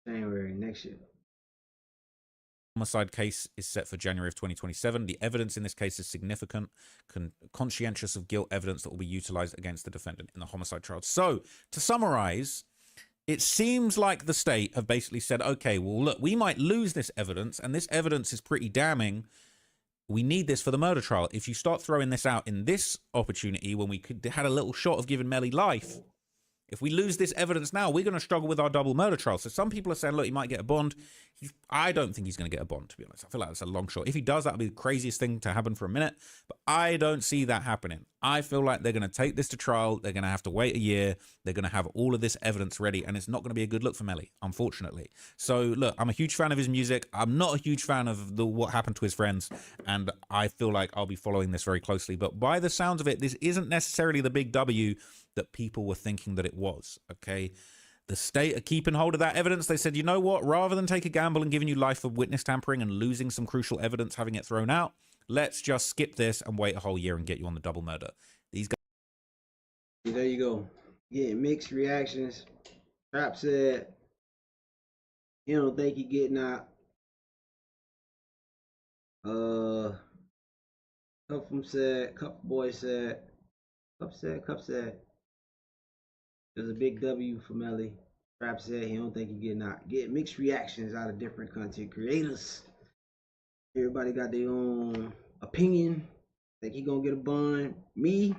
January next year. Homicide case is set for January of 2027. The evidence in this case is significant, conscientious of guilt evidence that will be utilized against the defendant in the homicide trial. So, to summarize, it seems like the state have basically said, okay, well, look, we might lose this evidence, and this evidence is pretty damning. We need this for the murder trial. If you start throwing this out in this opportunity, when we had a little shot of giving Melly life, if we lose this evidence now, we're going to struggle with our double murder trial. So some people are saying, look, he might get a bond. I don't think he's going to get a bond, to be honest. I feel like that's a long shot. If he does, that'll be the craziest thing to happen for a minute. But I don't see that happening. I feel like they're going to take this to trial. They're going to have to wait a year. They're going to have all of this evidence ready. And it's not going to be a good look for Melly, unfortunately. So, look, I'm a huge fan of his music. I'm not a huge fan of what happened to his friends. And I feel like I'll be following this very closely. But by the sounds of it, this isn't necessarily the big W that people were thinking that it was, okay? The state are keeping hold of that evidence. They said, you know what? Rather than take a gamble and giving you life for witness tampering and losing some crucial evidence, having it thrown out, let's just skip this and wait a whole year and get you on the double murder. These guys... There you go. Getting mixed reactions. Trap said he don't think he getting out. Couple boys said, Cup said. There's a big W for Melly. Trap said he don't think he getting out. Get mixed reactions out of different content creators. Everybody got their own opinion. Think he gonna get a bond. Me,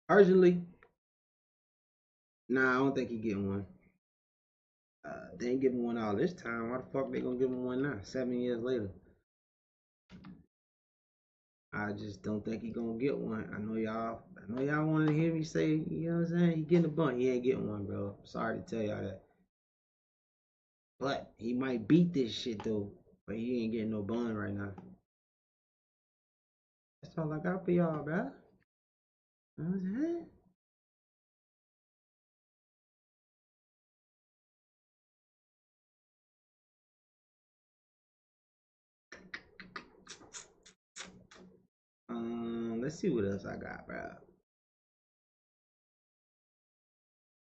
personally, nah, I don't think he getting one. They ain't giving one all this time. Why the fuck they gonna give him one now? 7 years later. I just don't think he gonna get one. I know y'all want to hear me say, you know what I'm saying? He getting a bun. He ain't getting one, bro. Sorry to tell y'all that. But he might beat this shit though. But he ain't getting no bun right now. That's all I got for y'all, bro. You know what I'm saying? Let's see what else I got, bro.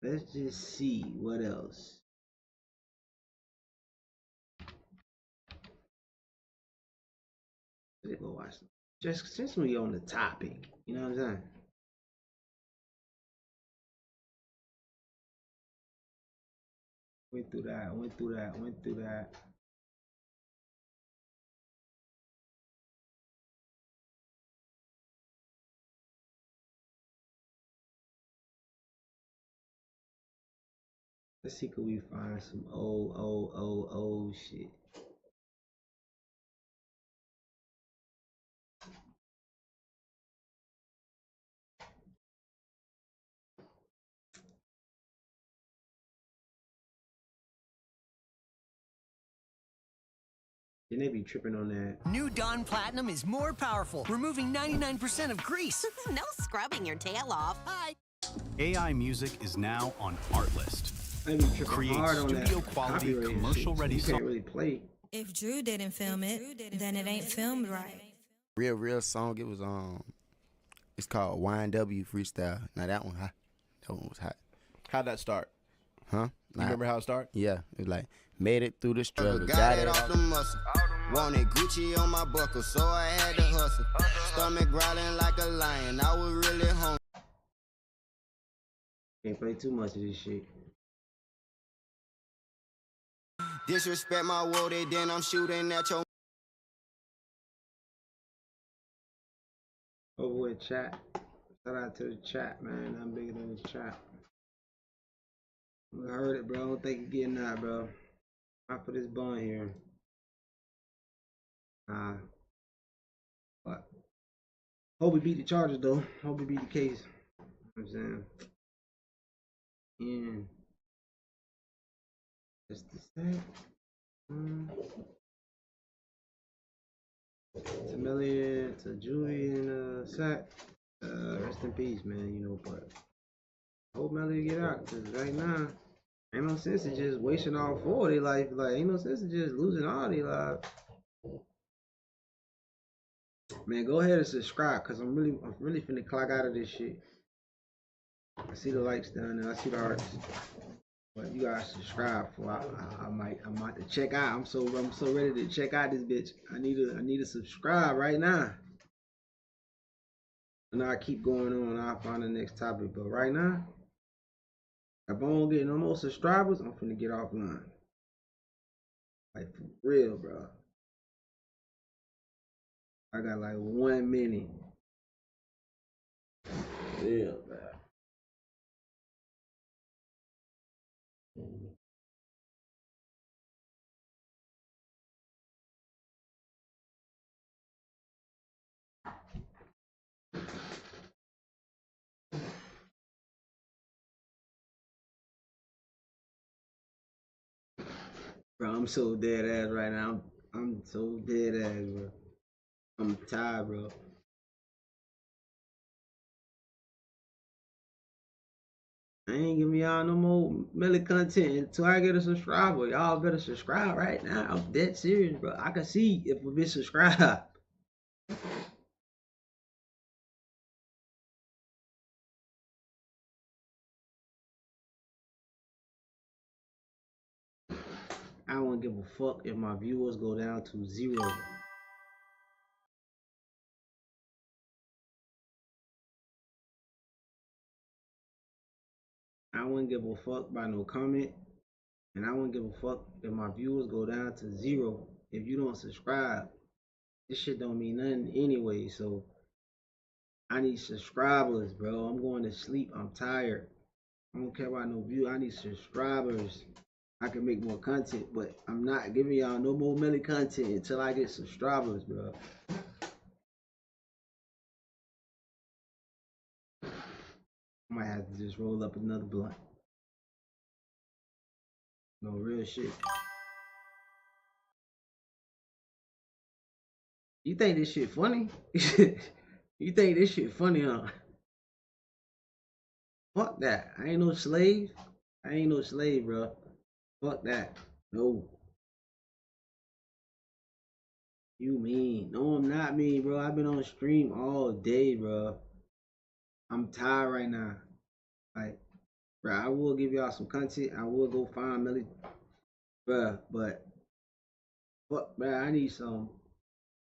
Let's just see what else. Let's go watch them. Just since we on the topic, you know what I'm saying? Went through that. Let's see, could we find some old shit? Then they be tripping on that. New Dawn Platinum is more powerful, removing 99% of grease. No scrubbing your tail off. Hi. AI music is now on Artlist. Create Hard studio quality, commercial ready you can't really play. If Drew didn't film it, then it ain't filmed right. Real song. It was it's called Ynw Freestyle. Now that one hot. That one was hot. How'd that start? Huh? You remember how it started? Yeah, it was like made it through the struggle, got it off the muscle. Wanted Gucci on my buckle, so I had to hustle. Stomach growling like a lion. I was really hungry. Can't play too much of this shit. Disrespect my word, then I'm shooting at your. Over with chat. Shout out to the chat, man. I'm bigger than the chat. I heard it, bro. I don't think you're getting that, bro. Not for this bun here. Nah. But hope we beat the Chargers, though. Hope we beat the case. You know what I'm saying? Yeah. Just the same. To Melly, to Julie, and Sack. Rest in peace, man. You know, but hope Melly get out, cause right now ain't no sense in just wasting all 4 of their life. Like, ain't no sense in just losing all their lives. Man, go ahead and subscribe, cause I'm really finna clock out of this shit. I see the likes down there. I see the hearts. But you gotta subscribe for I'm about to check out. I'm so ready to check out this bitch. I need to subscribe right now. And I keep going on. I'll find the next topic. But right now, if I don't get no more subscribers, I'm finna get offline. Like for real, bro. I got like 1 minute. Yeah, bro. Bro, I'm so dead ass right now. I'm so dead ass, bro. I'm tired, bro. I ain't giving y'all no more Melly content until I get a subscriber. Y'all better subscribe right now. I'm dead serious, bro. I can see if a bitch subscribe. I don't give a fuck if my viewers go down to 0. I wouldn't give a fuck by no comment. And I wouldn't give a fuck if my viewers go down to 0 if you don't subscribe. This shit don't mean nothing anyway, so I need subscribers, bro. I'm going to sleep. I'm tired. I don't care about no view. I need subscribers. I can make more content, but I'm not giving y'all no more Melly content until I get subscribers, bro. I might have to just roll up another blunt. No real shit. You think this shit funny? You think this shit funny, huh? Fuck that. I ain't no slave. I ain't no slave, bro. Fuck that. No. You mean? No, I'm not mean, bro. I've been on stream all day, bro. I'm tired right now. Like, bro, I will give y'all some content. I will go find Melly, bro. But, fuck, bro, I need some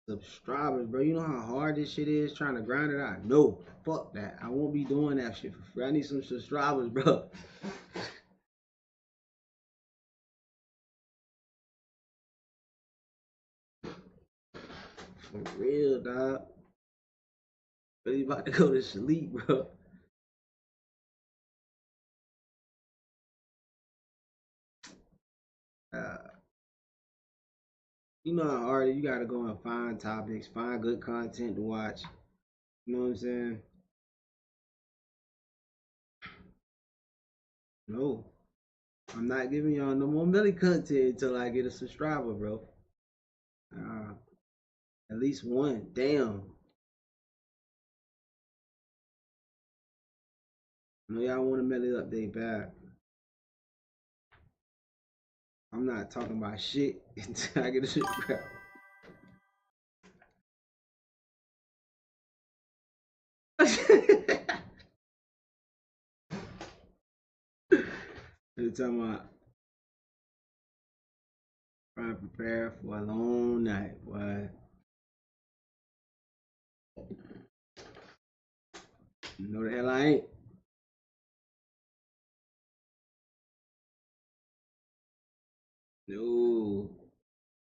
subscribers, bro. You know how hard this shit is trying to grind it out? No, fuck that. I won't be doing that shit for free. I need some subscribers, bro. For real, dog. Really about to go to sleep, bro. You know how hard you gotta go and find topics, find good content to watch. You know what I'm saying? No, I'm not giving y'all no more Melly content until I get a subscriber, bro. At least one. Damn. I know y'all want a Melly update back. I'm not talking about shit until I get a subscriber. Every time trying to prepare for a long night, boy. No, the hell I ain't. No.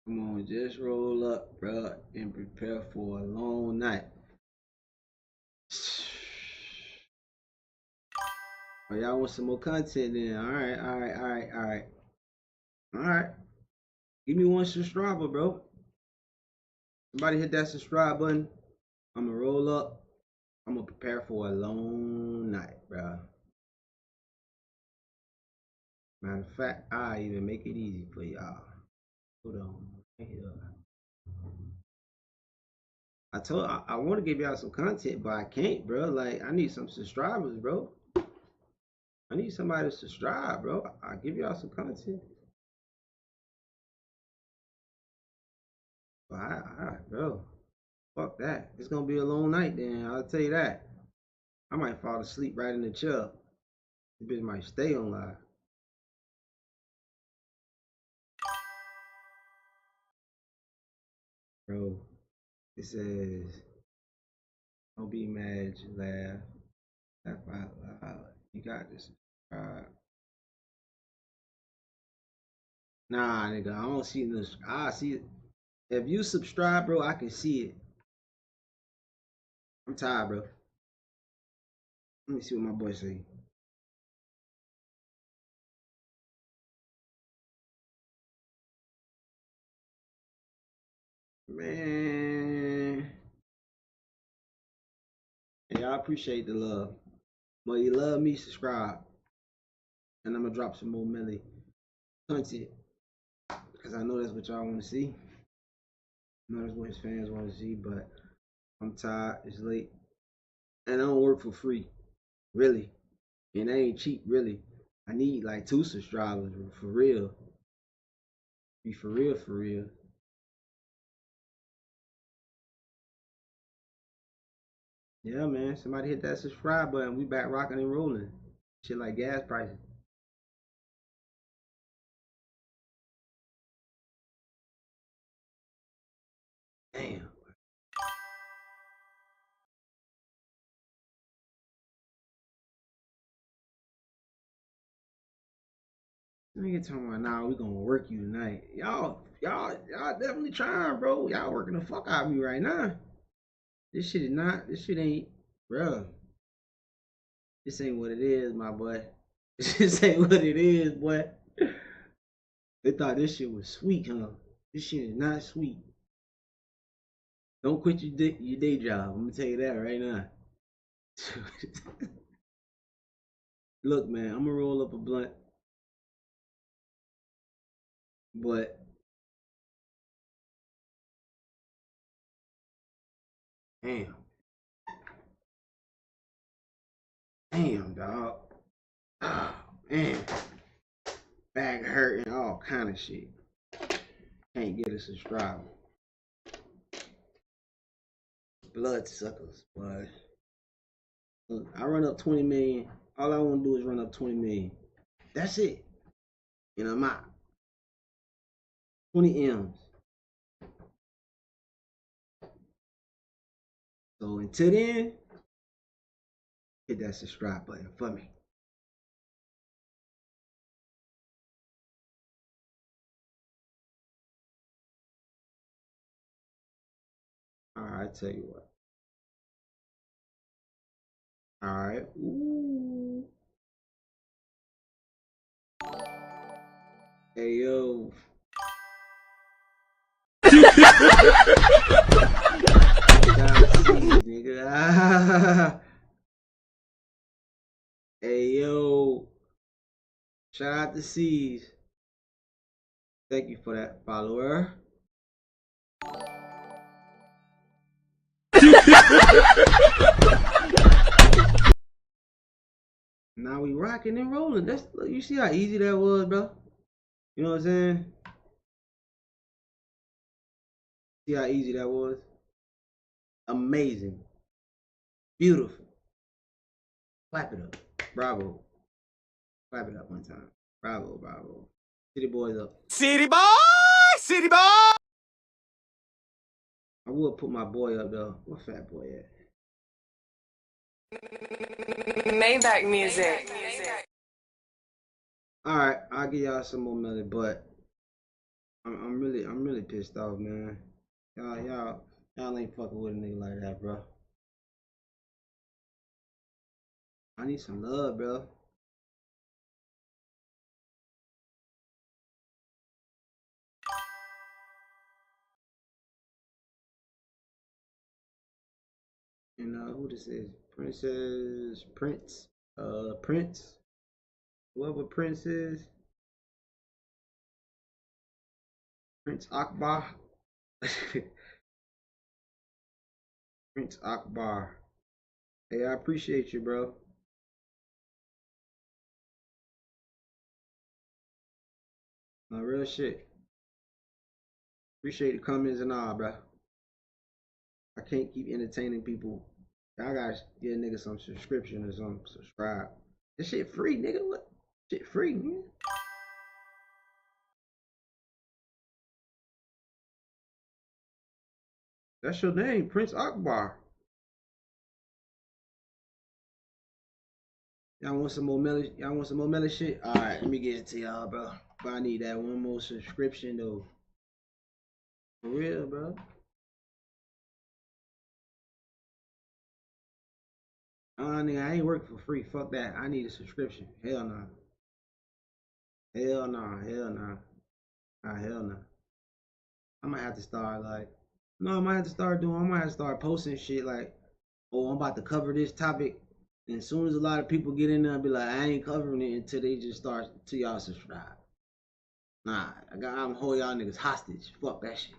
Come on, just roll up, bro, and prepare for a long night. Oh, y'all want some more content then? Alright. Alright. Give me one subscriber, bro. Somebody hit that subscribe button. I'm gonna roll up. I'm gonna prepare for a long night, bro. Matter of fact, I even make it easy for y'all. Hold on. Right here. I want to give y'all some content, but I can't, bro. Like, I need some subscribers, bro. I need somebody to subscribe, bro. I'll give y'all some content. All right, bro. Fuck that. It's gonna be a long night then, I'll tell you that. I might fall asleep right in the chair. This bitch might stay on live. Bro, it says, don't be mad, you laugh. Laugh out loud. You got this. Nah, nigga, I don't see this. I see it. If you subscribe, bro, I can see it. I'm tired, bro. Let me see what my boy say. Man. Hey, I appreciate the love. But you love me, subscribe. And I'm gonna drop some more Melly content. Because I know that's what y'all want to see. I know that's what his fans want to see, but I'm tired. It's late. And I don't work for free. Really. And I ain't cheap, really. I need like 2 subscribers for real. Be for real, for real. Yeah, man. Somebody hit that subscribe button. We back rocking and rolling. Shit like gas prices. Damn. Nigga talking about, nah, we gonna work you tonight. Y'all definitely trying, bro. Y'all working the fuck out of me right now. This shit ain't, bro. This ain't what it is, my boy. This ain't what it is, boy. They thought this shit was sweet, huh? This shit is not sweet. Don't quit your day job. I'm gonna tell you that right now. Look, man, I'm gonna roll up a blunt, but Damn. Damn, dog. Oh, man. Back hurting, all kind of shit. Can't get a subscriber. Bloodsuckers, boy. I run up 20 million. All I want to do is run up 20 million. That's it. And I'm out. 20 M's. So until then, hit that subscribe button for me. Alright, I tell you what. Alright. Ooh. Hey yo. Nigga. Hey yo. Shout out to C's. Thank you for that, follower. Now we rocking and rolling. That's, look, you see how easy that was, bro? You know what I'm saying? See how easy that was? Amazing. Beautiful. Clap it up. Bravo. Clap it up one time. Bravo, bravo. City boys up. City boy! City boy! I would put my boy up though. Where fat boy at? Maybach music. Alright, I'll give y'all some more Melly, but I'm really pissed off, man. Y'all ain't fucking with a nigga like that, bro. I need some love, bro. And who this is? Prince. Prince. Whoever Prince is. Prince Akbar. Prince Akbar. Hey, I appreciate you, bro. No, real shit. Appreciate the comments and all, bro. I can't keep entertaining people. I gotta give a nigga some subscription or some subscribe. This shit free, nigga. What? Shit free, nigga. That's your name, Prince Akbar. Y'all want some more Melly? Y'all want some more Melly shit? Alright, let me get it to y'all, bro. But I need that one more subscription though. For real, bro. Nigga, I ain't working for free. Fuck that. I need a subscription. Hell no. Hell no. Hell no. Hell no. I might have to start like, no, I might have to start doing, I might have to start posting shit like, oh, I'm about to cover this topic. And as soon as a lot of people get in there, I'll be like, I ain't covering it until they just start, till y'all subscribe. Nah, I'm holding y'all niggas hostage. Fuck that shit.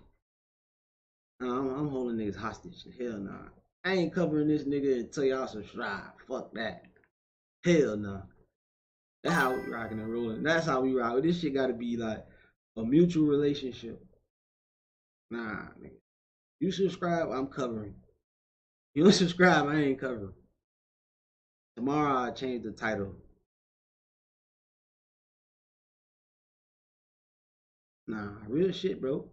I'm holding niggas hostage. Hell nah. I ain't covering this nigga until y'all subscribe. Fuck that. Hell nah. That's how we rocking and rolling. That's how we rock. This shit gotta be like a mutual relationship. Nah, nigga. You subscribe, I'm covering. You don't subscribe, I ain't covering. Tomorrow I'll change the title. Nah, real shit, bro.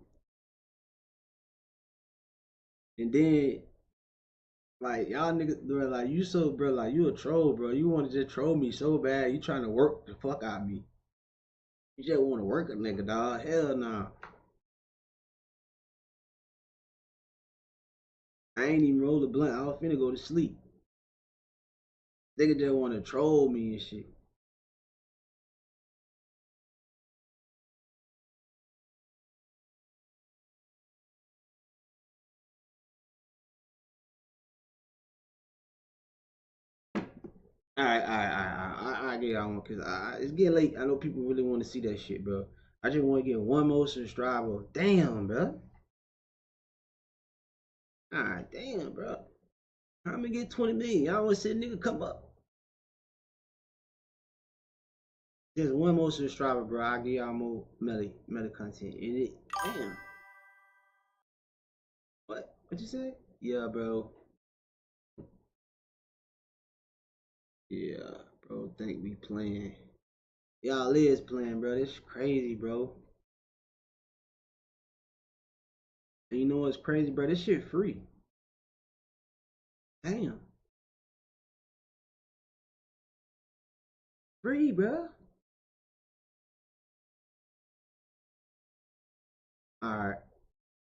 And then, like, y'all niggas, bro, like, you so, bro, like, you a troll, bro. You want to just troll me so bad. You trying to work the fuck out of me. You just want to work a nigga, dog. Hell nah. I ain't even roll the blunt. I was finna go to sleep. Nigga just want to troll me and shit. Alright, I get y'all one because it's getting late. I know people really want to see that shit, bro. I just want to get one more subscriber. Damn, bro. Ah, damn, bro. I'm gonna get 20 million. Y'all wanna see a nigga come up? Just one more subscriber, bro. I'll give y'all more Melly content. And it, damn. What? What you say? Yeah, bro. Yeah, bro. Think we playing. Y'all is playing, bro. This crazy, bro. And you know what's crazy, bro? This shit free. Damn. Free, bro. Alright.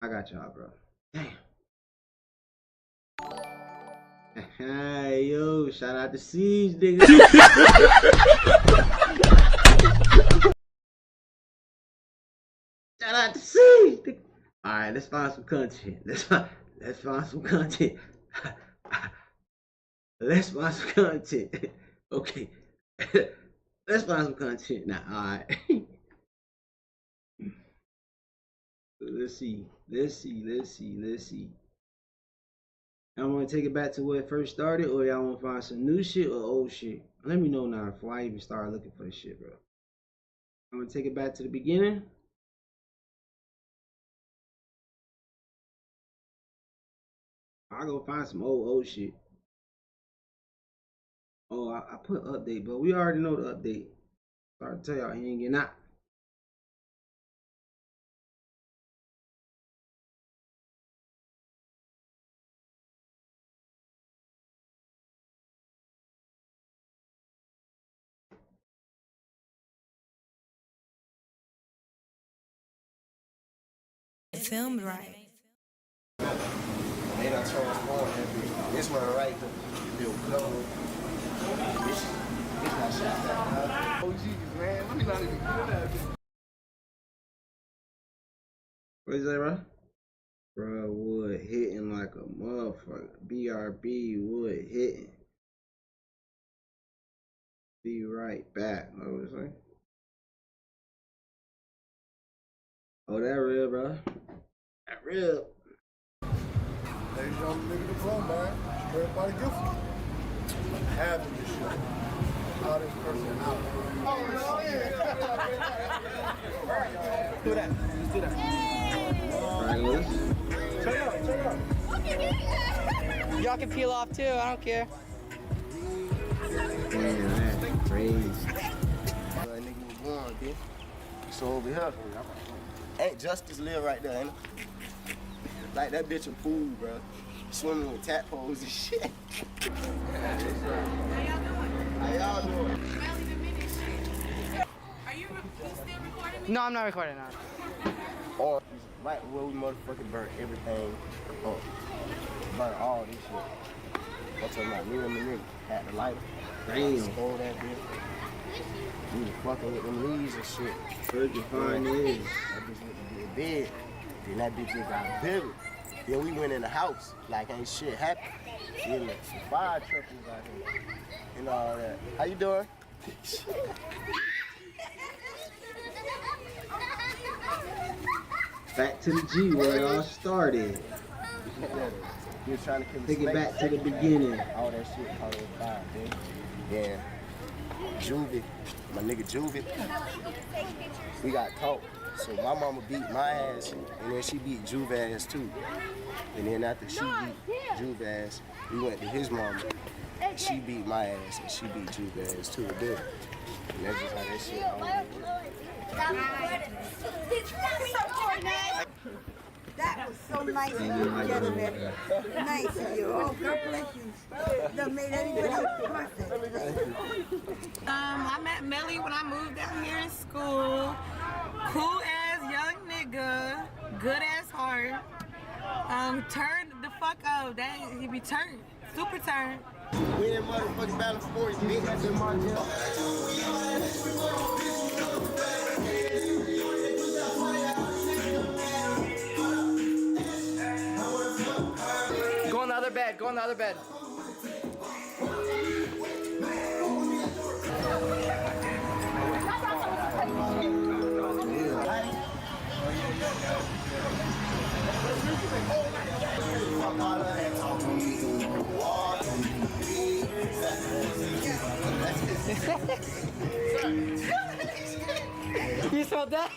I got y'all, bro. Damn. Hey, yo, shout out to Siege, nigga. Shout out to Siege, nigga. Alright, let's find some content. Let's find some content. Let's find some content. Okay. Let's find some content now. Alright. Let's see. Y'all want to take it back to where it first started, or y'all want to find some new shit or old shit? Let me know now before I even start looking for this shit, bro. I'm gonna take it back to the beginning. I'll go find some old shit. Oh, I put update, but we already know the update. Sorry to tell y'all, he ain't getting out. Filmed right. They done transformed that bitch. This one right here, little clothes. This not shot that. Oh Jesus, man, let me not even get in that bitch. What is that, bro? Bro, Wood hitting like a motherfucker. BRB, Wood hitting. Be right back. What was I? Oh, that real, bro. That real. Ladies on the nigga the flow, man. Everybody good for you. Having this shit. All this person out. Oh, yeah. Do that. Let's do that. Alright, let's. Check out. Y'all can peel off too, I don't care. Damn, that's crazy. Nigga was born, bitch. So over here, ain't Justice live right there, ain't it? Like that bitch a pool, bro. Swimming with tadpoles and shit. How y'all doing? Are you still recording me? No, I'm not recording now. Or right where we motherfucking burnt everything up. Burnt all this shit. I'm talking about me and my nigga had the lighter. Damn. Stole that bitch. We was fucking with them leaves and shit. Where'd you find this? That bitch went to get big. Then that bitch just got bigger. Then we went in the house like ain't shit happened. Then like some fire trucks was out here and all that. How you doing? Back to the G where it all started. You was trying to kill Take it back to the beginning. All that shit caught on fire, dude. Yeah. Juvie, my nigga Juvie, we got caught. So my mama beat my ass, and then she beat Juve ass too. And then after she beat Juve ass, we went to his mama. And she beat my ass, and she beat Juve ass too. And that's just how that shit all went. That was so nice of you, gentlemen. Nice of you. Oh, God bless you. That made everybody perfect. I met Melly when I moved down here in school. Cool ass young nigga, good ass heart. Turned the fuck up. He be turned, super turned. We in motherfucking Battle Sports, bitch. Go on the other bed. Go on the other bed. about that?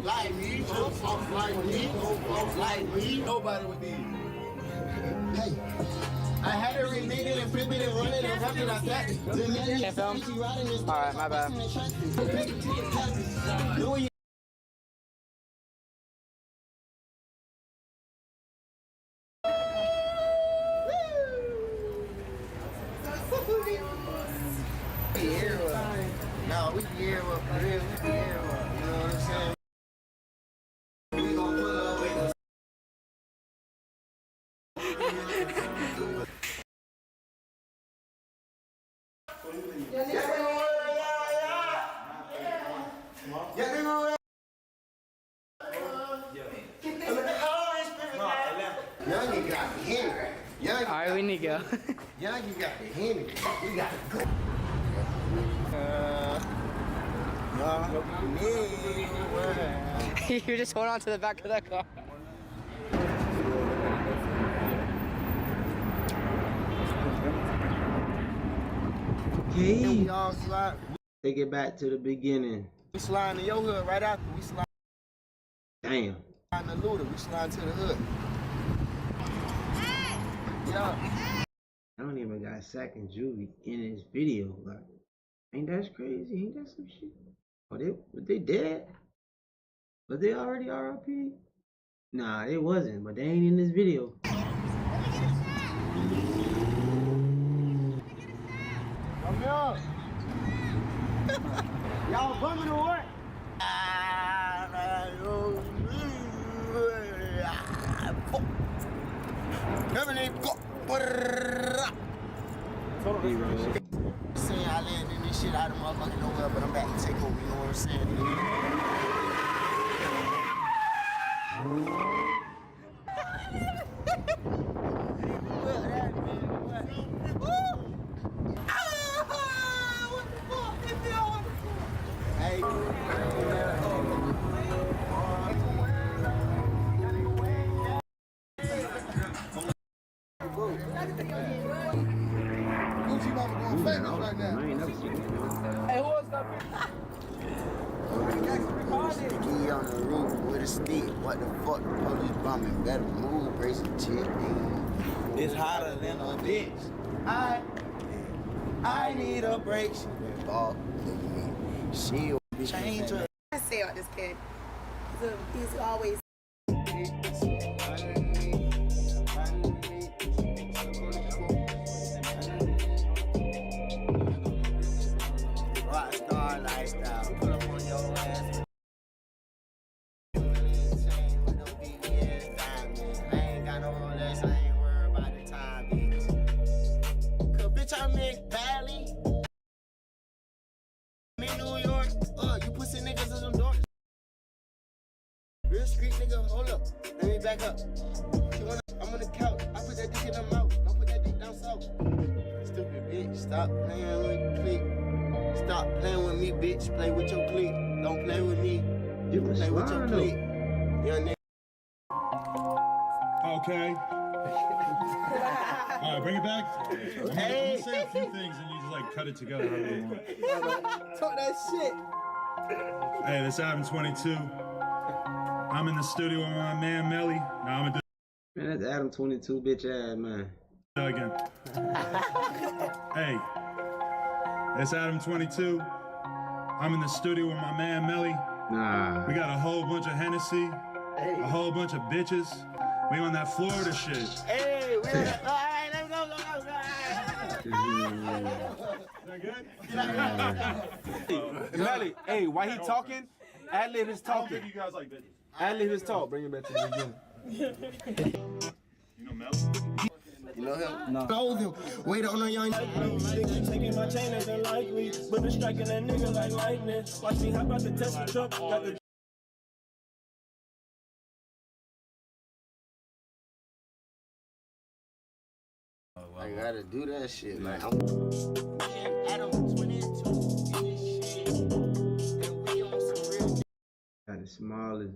Like me, folks like me, folks like me. Nobody would be. Hey. I had to remake it and flip it and run it and run it like that. Can't film? Alright, my bad. No, we can hear what for real. We can hear what. You know what I'm saying? We gon' pull up with us. Young nigga got the Henry. Alright, we need to go. Young nigga got the Henry. We got to go. You're just holding on to the back of that car. Okay. We all slide. Take it back to the beginning. We slide in your hood right after. We slide. Damn. In the looter. We slide to the hood. Yeah. I don't even got second juvie in his video. Like, ain't that crazy? Ain't that some shit? Oh, they dead? But they already RIP? Nah, they wasn't, but they ain't in this video. Come up. Y'all bumming or what? Saying I landed this shit out of motherfucking nowhere, but I'm back to take over, you know what I'm saying? Gucci mama going famous right now. I ain't never seen it. Hey, who else got Sticky on the roof with a stick. What the fuck? The police bombing. Better move, brace a chick. It's hotter than a bitch. I need a break. She been ball. She'll be change her. I say about this kid. He's always. Rockstar lifestyle. Pull up on your ass. I ain't got no Rolex. I ain't worried about the time, bitch. Cause bitch, I'm in Valley. I'm in New York. You pussy niggas in some dorks. Real street nigga, hold up. Let me back up. I'm on the couch. I put that dick in her mouth. Don't put that dick down south. Stupid bitch. Stop playing with click. Stop playing with me, bitch. Play with your clique. Don't play with me. Play with your clique. Young nigga. Okay. All right, bring it back. I'm gonna say a few things and you just like cut it together however you want. Talk that shit. Hey, this album 22. I'm in the studio with my man Melly. Now I'm gonna do Man, that's Adam 22 bitch ass, man. that again. Hey, it's Adam 22. I'm in the studio with my man Melly. Nah. We got a whole bunch of Hennessy, a whole bunch of bitches. We on that Florida shit. Hey, we all right, let's go. Melly, hey, while he talking, ad-lib his I don't talking. think you guys like bitches. Ad-lib his talk. Bring it back to the beginning. You know Mel? You know him? No. Close him. Wait on a young. Taking my chain as unlikely, but it's striking that nigga like lightning. Watch me hop out the Tesla truck, got the. I gotta do that shit. Like, I'm. Adam 22 in this shit. And we on some real. Got the smallest.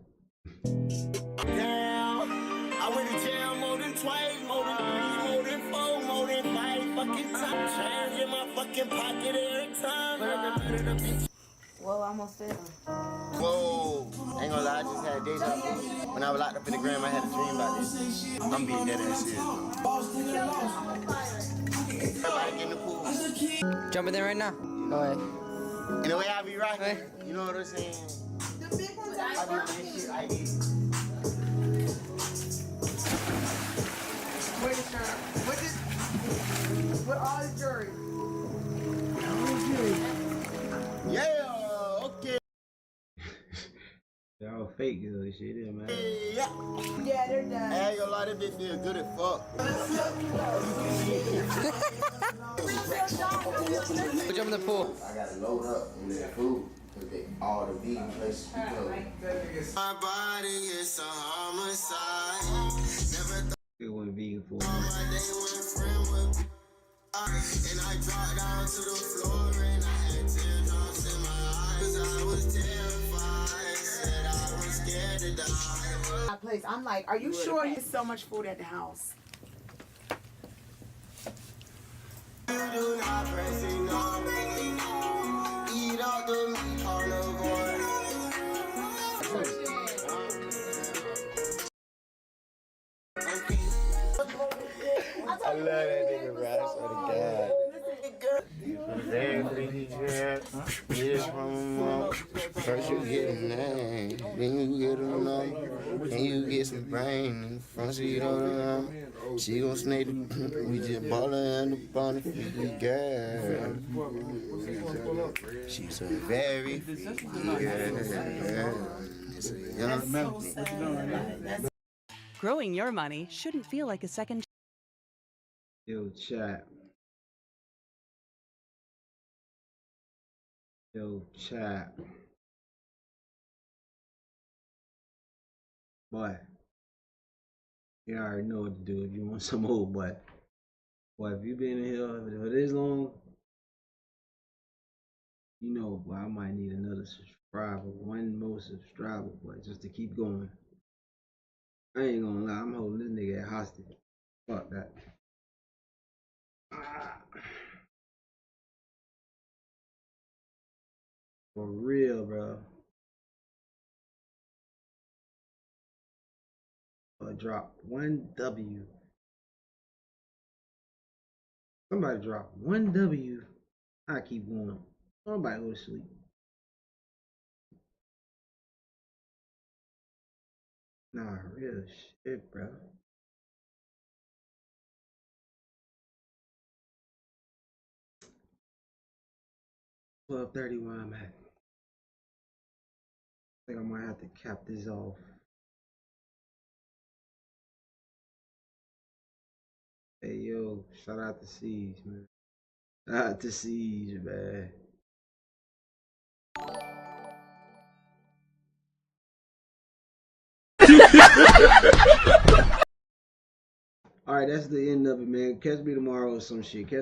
Damn. I went to jail more than twice, more than 3, more than 4, more than 5 fucking times. Change in my fucking pocket every time. Well, almost there. Whoa. Ain't gonna lie, I just had deja vu. When I was locked up in the gram, I had a dream about this. I'm being dead ass serious. Everybody get in the pool. Jump in there right now. Go ahead. And the way I be rocking, you know what I'm saying? I be on this shit, I get. Wait a turn. With all the jury. Yeah, okay. Y'all fake this shit, man. Yeah. Yeah, they're done. I ain't gonna lie, that bitch feel good as fuck. Go jump in the pool. I gotta load up on that food. All the vegan places we go. My body is a homicide. Never It went vegan for thought my day went friend with. And I dropped down to the floor and I had teardrops in my eyes. I was terrified, said I was scared to die. Place. I'm like, are you sure there's so much food at the house? You do not press it, no. Eat out the meat carnivore. I love that nigga, bro. I swear to God. First you get a name, then you get a number, then you get some brain, and front seat on the arm. She gon' snake it. We just ballin' up on the freaky girl. She's a very freaky girl. It's a young man. Growing your money shouldn't feel like a second. Yo, chat. Yo, chat. Boy. You already know what to do if you want some more, boy. Boy, if you been in here for this long, you know, boy, I might need another subscriber. One more subscriber, boy, just to keep going. I ain't gonna lie, I'm holding this nigga at hostage. Fuck that. For real, bro. Drop one W. Somebody drop one W. I keep going. Somebody go to sleep. Nah, real shit, bro. $12:30 where I'm at. I think I might have to cap this off. Hey yo, shout out to Siege, man. Shout out to Siege, man. Alright, that's the end of it, man. Catch me tomorrow or some shit. Catch me.